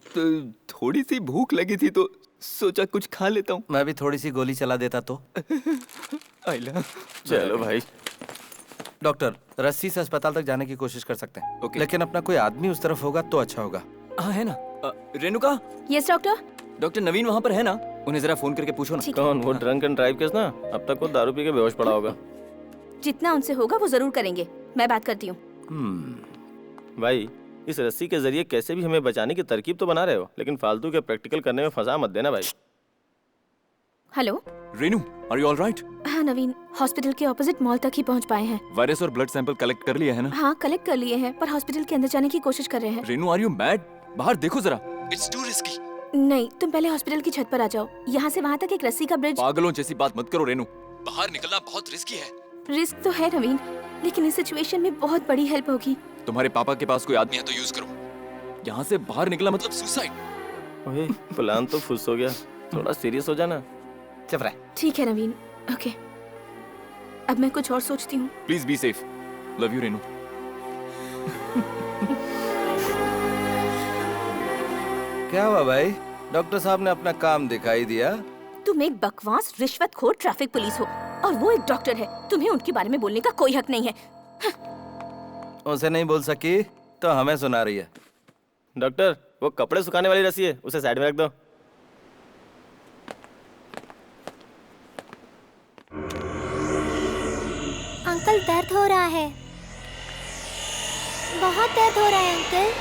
तो थोड़ी सी भूख लगी थी तो सोचा कुछ खा लेता हूँ। मैं भी थोड़ी सी गोली चला देता तो। आइला। चलो भाई। डॉक्टर, रस्सी से अस्पताल तक जाने की कोशिश कर सकते हैं। लेकिन अपना कोई आदमी उस तरफ होगा तो अच्छा होगा। हाँ है ना। Renuka. Yes doctor. Doctor Naveen वहाँ पर है ना? उन्हें जरा फोन करके पूछो ना। कौन? वो ड्रंक एंड ड्राइव केस ना? अब तक वो दारू पी के बेहोश पड़ा होगा। जितना उनसे होगा वो जरूर करेंगे। मैं बात करती हूँ। भाई, इस रस्सी के जरिए कैसे भी हमें बचाने की तरकीब तो बना रहे हो, लेकिन फालतू के प्रैक्टिकल करने में फंसा मत देना भाई। Hello Renu, are you all right? हाँ नवीन, हॉस्पिटल के ऑपोजिट मॉल तक ही पहुँच पाए हैं। वायरस और ब्लड सैंपल कलेक्ट कर लिया है ना? हाँ कलेक्ट कर लिए हैं, पर हॉस्पिटल के अंदर जाने की कोशिश कर रहे हैं। Renu, are you mad? बाहर देखो जरा। It's too risky. नहीं, तुम पहले हॉस्पिटल की छत पर आ जाओ। यहाँ से वहाँ तक एक रस्सी का ब्रिज। पागलों जैसी बात मत करो रेनू, बाहर निकलना बहुत रिस्की है। रिस्क तो है नवीन, लेकिन इस सिचुएशन में बहुत बड़ी हेल्प होगी। तुम्हारे पापा के पास कोई आदमी है तो यूज करो। यहाँ से बाहर निकला मतलब सुसाइड। ओए, प्लान तो फुस हो गया। थोड़ा सीरियस हो जाना। चुप रह। ठीक है नवीन, ओके। अब मैं कुछ और सोचती हूँ। Please be safe. Love you Renu. क्या हुआ भाई? डॉक्टर साहब ने अपना काम दिखाई दिया? तुम एक बकवास रिश्वतखोर ट्रैफिक पुलिस हो और वो एक डॉक्टर है। तुम्हें उनके बारे में बोलने का कोई हक नहीं है। उसे नहीं बोल सकी तो हमें सुना रही है। डॉक्टर, वो कपड़े सुखाने वाली रस्सी है, उसे साइड में रख दो। अंकल दर्द हो रहा है, बहुत दर्द हो रहा है अंकल।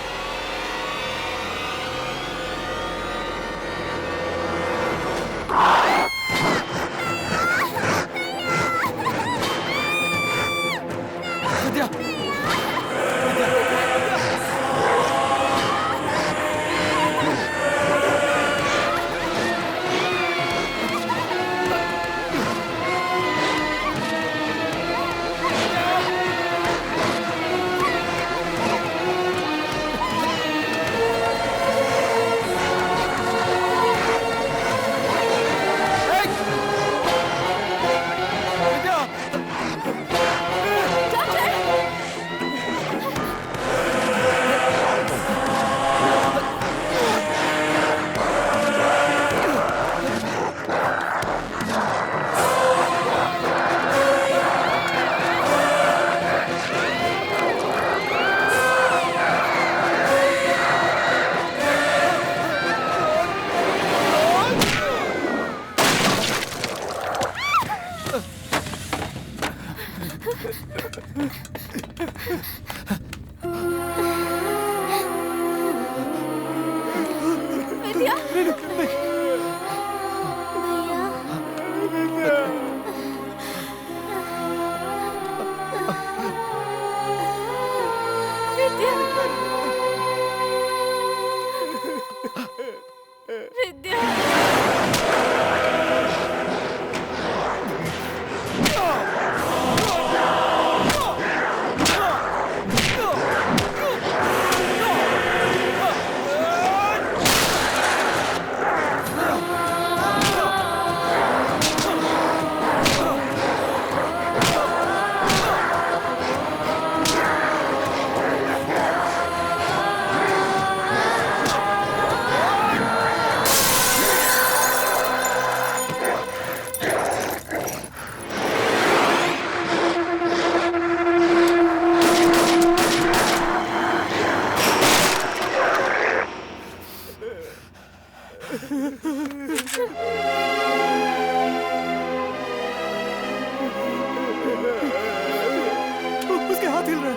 उसके हाथ हिल रहे।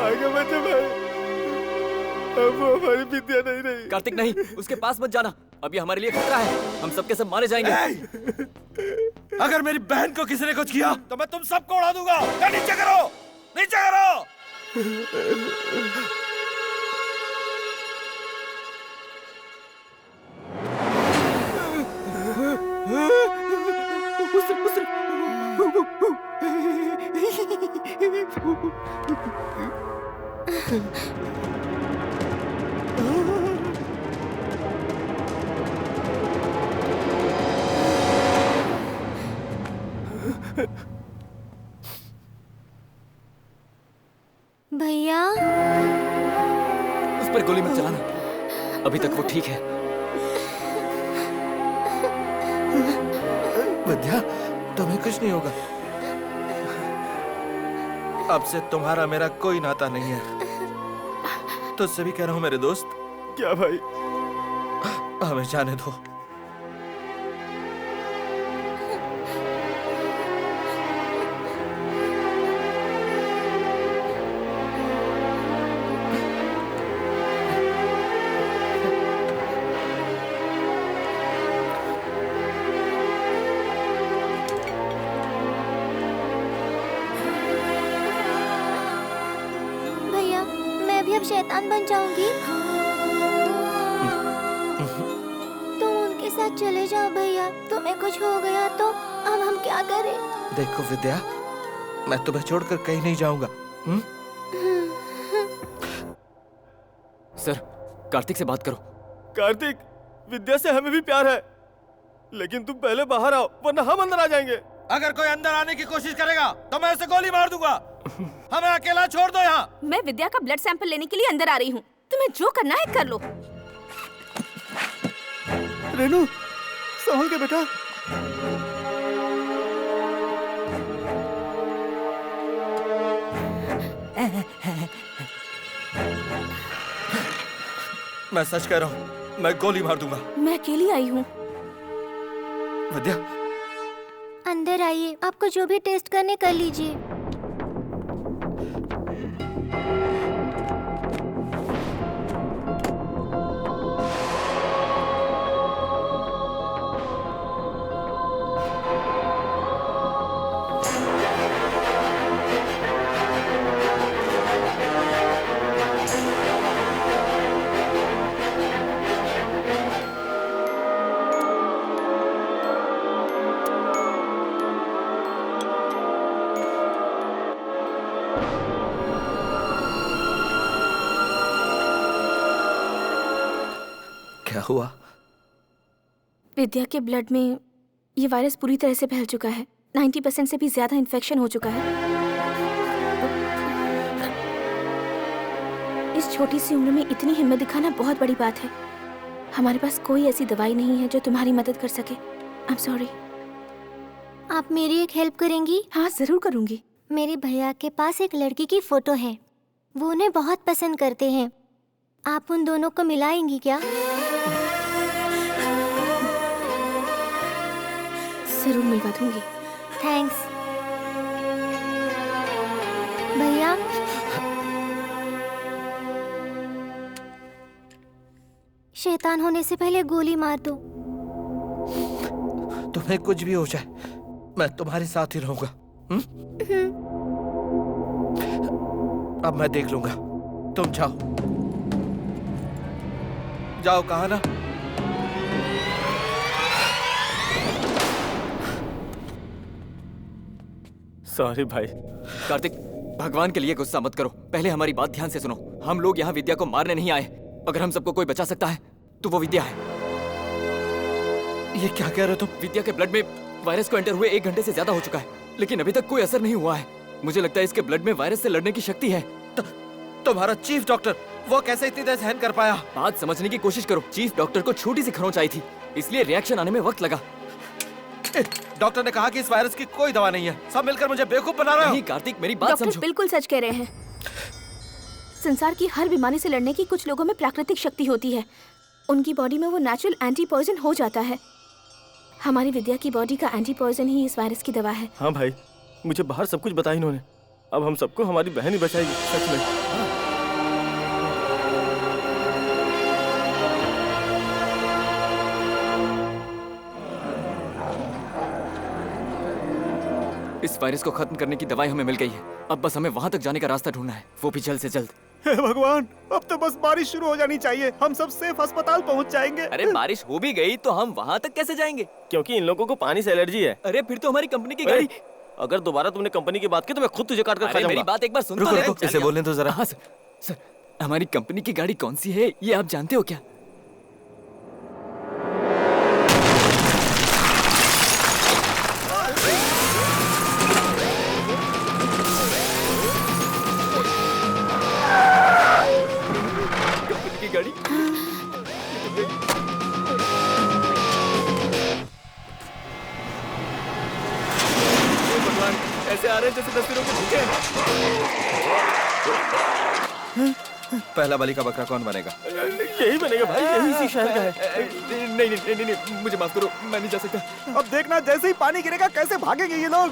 आगे बच्चे भाई, अब वो हमारी विद्या नहीं रही। कार्तिक नहीं, उसके पास मत जाना। अब ये हमारे लिए खतरा है। हम सबके सब मारे जाएंगे। अगर मेरी बहन को किसी ने कुछ किया तो मैं तुम सबको उड़ा दूंगा। नीचे करो, नीचे करो। भैया, उस पर गोली मत चलाना, अभी तक वो ठीक है। विद्या, तुम्हें कुछ नहीं होगा। अब से तुम्हारा मेरा कोई नाता नहीं है। तुझसे भी कह रहा हूं मेरे दोस्त। क्या भाई? हमें जाने दो। भैया मैं भी अब शैतान बन जाऊंगी। तुम उनके साथ चले जाओ भैया, तुम्हें कुछ हो गया तो अब हम क्या करें? देखो विद्या, मैं तुम्हें छोड़कर कहीं नहीं जाऊंगा। सर, कार्तिक से बात करो। कार्तिक, विद्या से हमें भी प्यार है। लेकिन तुम पहले बाहर आओ वरना हम अंदर आ जाएंगे। अगर कोई अंदर आने की कोशिश करेगा तो मैं उसे गोली मार दूंगा। हमें अकेला छोड़ दो यहाँ। मैं विद्या का ब्लड सैंपल लेने के लिए अंदर आ रही हूँ। तुम्हें जो करना है कर लो। रेनू, संभल के बेटा। मैं सच कह रहा हूँ, मैं गोली मार दूंगा। मैं अकेली आई हूँ। विद्या, अंदर आइए, आपको जो भी टेस्ट करने कर लीजिए। क्या हुआ? विद्या के ब्लड में ये वायरस पूरी तरह से फैल चुका है। 90% से भी ज्यादा इन्फेक्शन हो चुका है। इस छोटी सी उम्र में इतनी हिम्मत दिखाना बहुत बड़ी बात है। हमारे पास कोई ऐसी दवाई नहीं है जो तुम्हारी मदद कर सके। I am sorry. आप मेरी एक हेल्प करेंगी? हाँ, जरूर करूंगी। मेरे भैया के पास एक लड़की की फोटो है, वो उन्हें बहुत पसंद करते हैं। आप उन दोनों को मिलाएंगी क्या? जरूर मिलवा दूंगी। थैंक्स भैया। शैतान होने से पहले गोली मार दो। तुम्हें कुछ भी हो जाए, मैं तुम्हारे साथ ही रहूंगा। अब मैं देख लूंगा। तुम जाओ जाओ, कहा ना। सॉरी भाई। कार्तिक, भगवान के लिए गुस्सा मत करो। पहले हमारी बात ध्यान से सुनो। हम लोग यहाँ विद्या को मारने नहीं आए। अगर हम सबको कोई बचा सकता है तो वो विद्या है। ये क्या कह रहे हो तुम? विद्या के ब्लड में वायरस को एंटर हुए 1 घंटे से ज्यादा हो चुका है, लेकिन अभी तक कोई असर नहीं हुआ है। मुझे लगता है इसके ब्लड में वायरस से लड़ने की शक्ति है। तुम्हारा चीफ डॉक्टर, वो कैसे इतनी देर सहन कर पाया? बात समझने की कोशिश करो। चीफ डॉक्टर को छोटी सी खरोंच आई थी, इसलिए रिएक्शन आने में वक्त लगा। डॉक्टर ने कहा कि इस वायरस की कोई दवा नहीं है। सब मिलकर मुझे बेवकूफ बना रहे हो। नहीं कार्तिक, मेरी बात समझो। डॉक्टर बिल्कुल सच कह रहे हैं। संसार की हर बीमारी से लड़ने की कुछ लोगों में प्राकृतिक शक्ति होती है। उनकी बॉडी में वो नेचुरल एंटी पॉइजन हो जाता है। हमारी विद्या की बॉडी का एंटी पॉइजन ही इस वायरस की दवा है। हाँ भाई, मुझे बाहर सब कुछ बताया इन्होंने। अब हम सबको हमारी बहन ही बचाएगी। सच में। इस वायरस को खत्म करने की दवाई हमें मिल गई है। अब बस हमें वहाँ तक जाने का रास्ता ढूंढना है, वो भी जल्द से जल्द। हे भगवान, अब तो बस बारिश शुरू हो जानी चाहिए। हम सब सेफ अस्पताल पहुंच जाएंगे। अरे बारिश हो भी गई तो हम वहाँ तक कैसे जाएंगे? क्योंकि इन लोगों को पानी से एलर्जी है। अरे फिर तो हमारी कंपनी की गाड़ी। अगर दोबारा तुमने कंपनी की बात की तो मैं खुद तुझे काट कर खा जाऊंगा। मेरी बात एक बार सुन रुको, रुको, इसे बोलने दो जरा। हाँ सर, हमारी कंपनी की गाड़ी कौन सी है ये आप जानते हो क्या? कंपनी की गाड़ी। ऐसे आ रहे हैं जैसे तस्वीरों के भूखे। पहला बलि का बकरा कौन बनेगा? यही बनेगा भाई, यही इसी शहर का है। नहीं नहीं नहीं नहीं, मुझे माफ करो, मैं नहीं जा सकता। अब देखना, जैसे ही पानी गिरेगा कैसे भागेंगे ये लोग।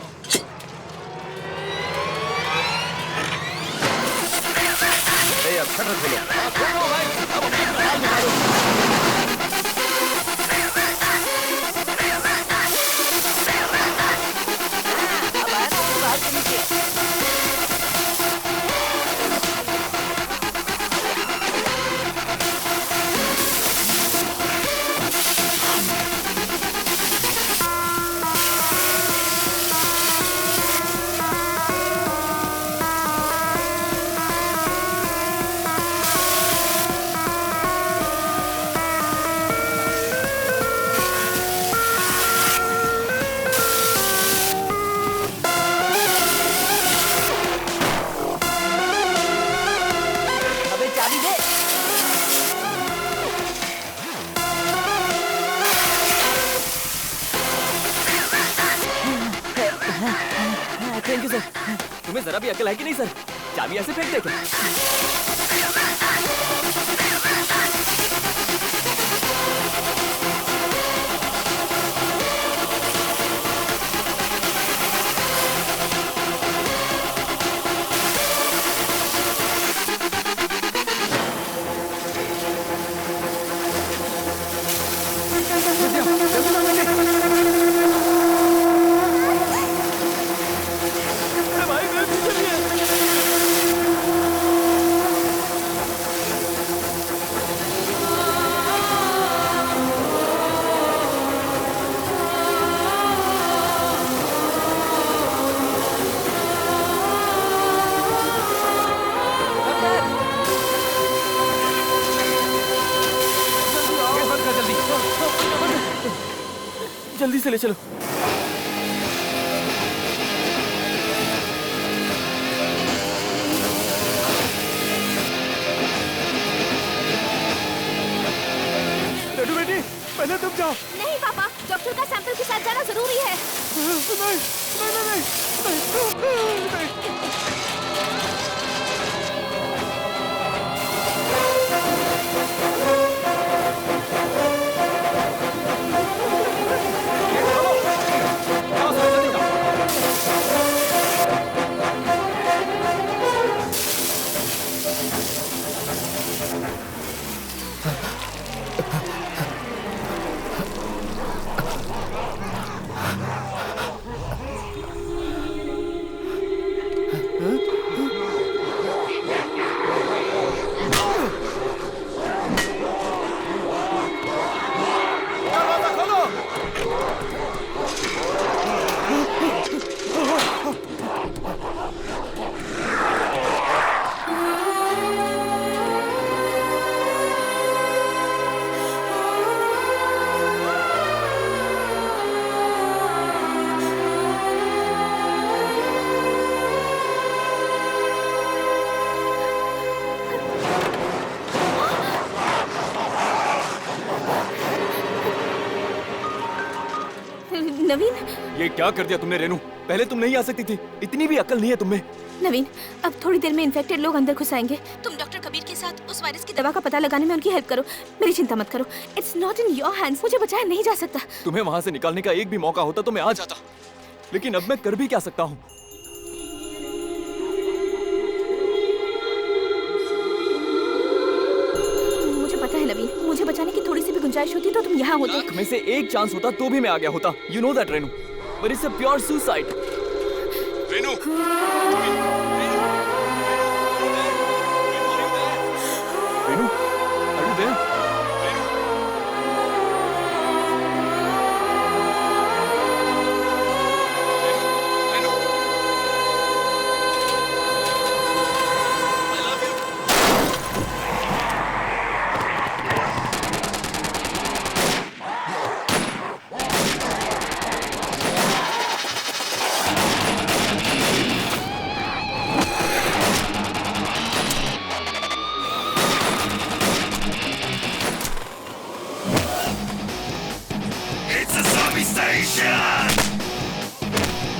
अब शटर खोलो। तुम्हें जरा भी अकल है कि नहीं सर? चाबी ऐसे फेंक दे क्या? जल्दी से ले चलो। लड्डू बेटी, पहले तुम जाओ। नहीं पापा, डॉक्टर का सैंपल के साथ जाना जरूरी है। नहीं, नहीं, नहीं, नहीं, नहीं। नवीन, ये क्या कर दिया तुमने रेनू? पहले तुम नहीं आ सकती थी। इतनी भी अकल नहीं है तुम्हें। नवीन, अब थोड़ी देर में इन्फेक्टेड लोग अंदर घुस आएंगे। तुम डॉक्टर कबीर के साथ उस वायरस की दवा का पता लगाने में उनकी हेल्प करो। मेरी चिंता मत करो। It's not in your hands. मुझे बचाया नहीं जा सकता। तुम्हें वहां से निकालने का एक भी मौका होता तो मैं आ जाता, लेकिन अब मैं कर भी क्या सकता हूँ? मुझे पता है नवीन, मुझे बचाने की थोड़ी सी भी गुंजाइश होती तो तुम यहाँ होते। लाख में से एक चांस होता तो भी मैं आ गया होता। You know that Renu, but it's a pure suicide. Renu, Renu, are you there? It's a zombie station!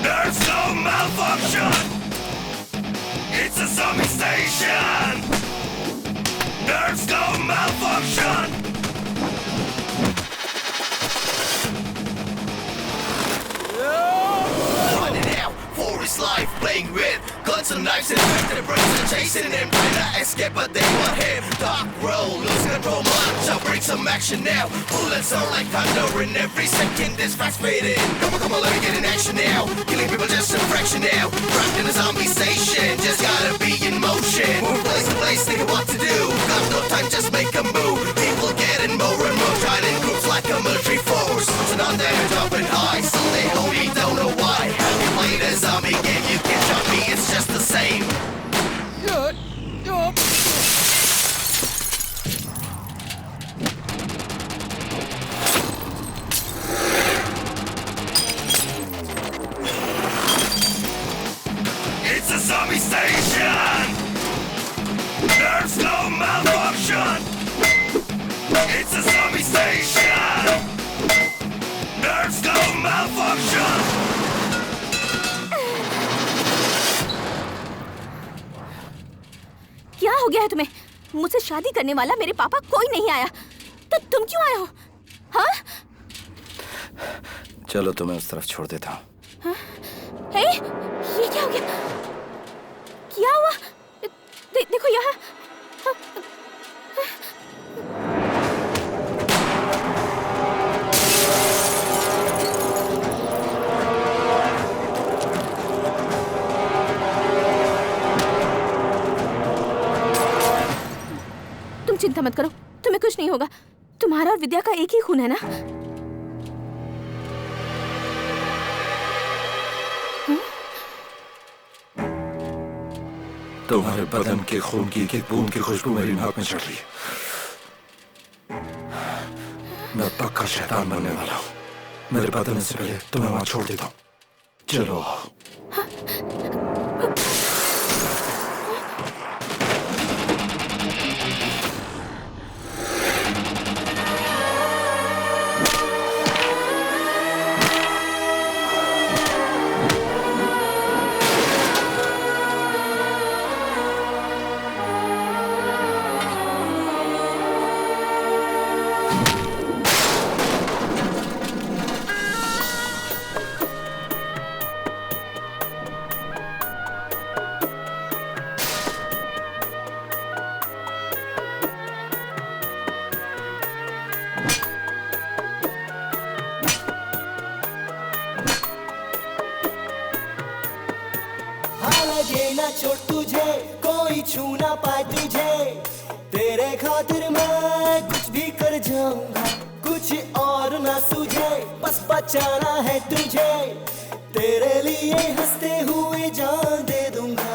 There's no malfunction! It's a zombie station! There's no malfunction! Running out for his life, playing with guns and knives and infected brains and chasing him, trying to escape, but they want him. Dark roll, lose control, march, I'll bring some action now. Bullets are like thunder, in every second this fast fading. Come on, let me get in action now. Killing people just a fraction now. Trapped in a zombie station, just gotta be in motion. Move place to place, thinking what to do. Got no time, just make a move. People getting more and more, trying in groups like a military force. So now they're jumping high, so they only don't know why. Have you played a zombie game? You can jump me, it's just the same. It's a zombie station! There's no malfunction! It's a zombie station! There's no malfunction! गया है तुम्हें? मुझसे शादी करने वाला मेरे पापा कोई नहीं आया, तो तुम क्यों आए हो? हाँ? चलो तुम्हें उस तरफ छोड़ देता हूँ। हाँ? ये क्या हो गया? क्या हुआ? देखो यहाँ। तुम चिंता मत करो, तुम्हें कुछ नहीं होगा। तुम्हारा और विद्या का एक ही खून है ना? तुम्हारे बदन के खून की एक बूंद की खुशबू मेरी नाक में चढ़ रही है। मैं पक्का शैतान बनने वाला हूँ। मेरे बदलने से पहले तुम्हें वहां छोड़ देता हूँ। चलो। लगे ना चोट तुझे, कोई छू ना पाए तुझे, तेरे खातिर मैं कुछ भी कर जाऊंगा। कुछ और ना सूझे, बस बचाना है तुझे, तेरे लिए हंसते हुए जान दे दूंगा।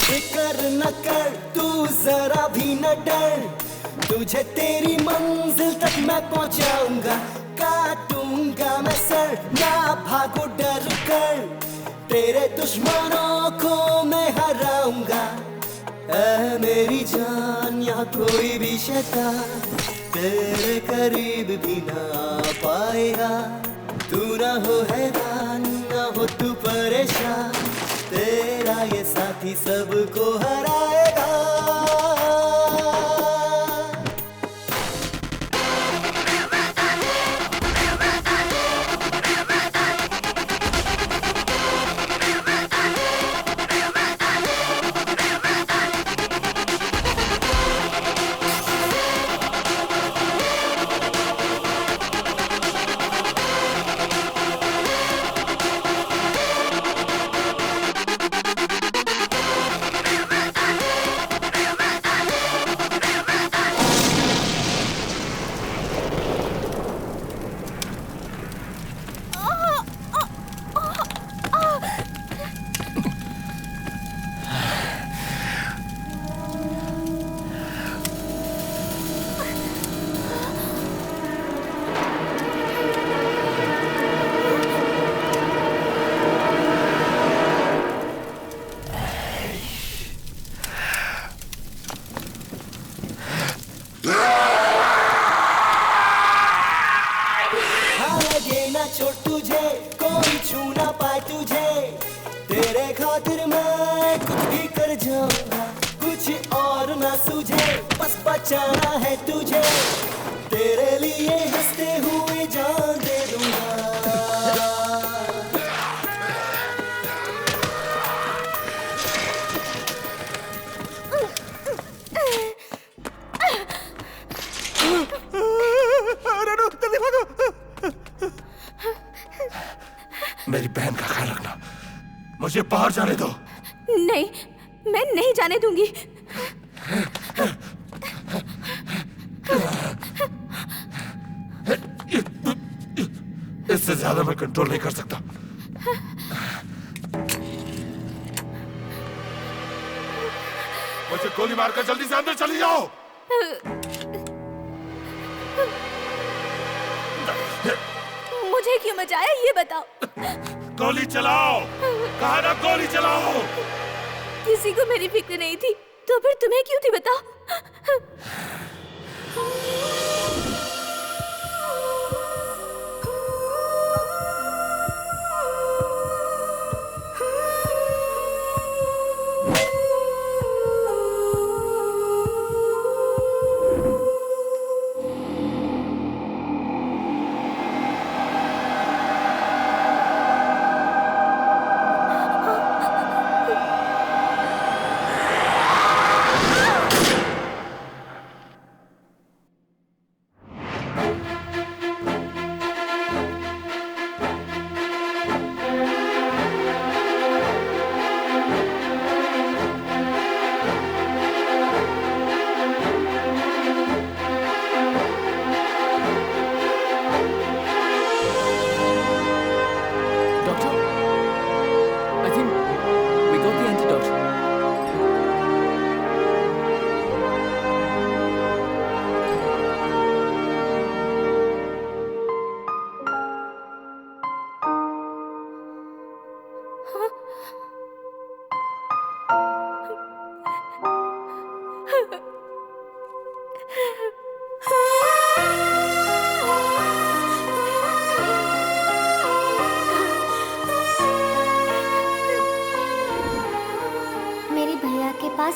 फिक्र न कर, तू जरा भी न डर, तुझे तेरी मंजिल तक मैं पहुंचाऊंगा। काटूंगा मैं सर, ना भागो डर कर, तेरे दुश्मनों को मैं हराऊंगा। ऐ मेरी जान, यहाँ कोई भी शैतान तेरे करीब भी ना आ पाएगा। तू ना हो हैरान, ना हो तू परेशान, तेरा ये साथी सबको हराएगा। चोट तुझे, कोई छू ना पाए तुझे, तेरे खातिर मैं कुछ भी कर जाऊंगा। कुछ और ना सूझे, बस बचाना है तुझे, तेरे लिए हंसते हुए जान दे दूंगा। मेरी बहन का ख्याल रखना, मुझे बाहर जाने दो। नहीं, मैं नहीं जाने दूंगी। इससे ज्यादा मैं कंट्रोल नहीं कर सकता। से गोली मारकर जल्दी से अंदर चली जाओ। मुझे क्यों मचाया ये बताओ। गोली चलाओ, कहा ना गोली चलाओ। किसी को मेरी फिक्र नहीं थी तो फिर तुम्हें क्यों थी बताओ।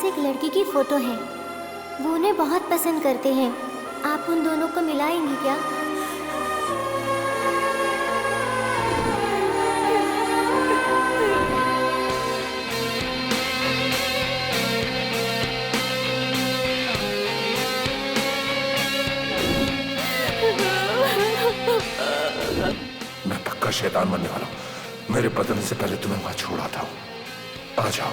एक लड़की की फोटो है, वो उन्हें बहुत पसंद करते हैं। आप उन दोनों को मिलाएंगी क्या? मैं पक्का शैतान बनने वाला हूँ। मेरे बदलने से पहले तुम्हें वहां छोड़ आता हूँ। आ जाओ।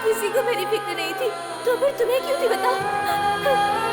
किसी को मेरी फिक्र नहीं थी तो फिर तुम्हें क्यों थी बताओ।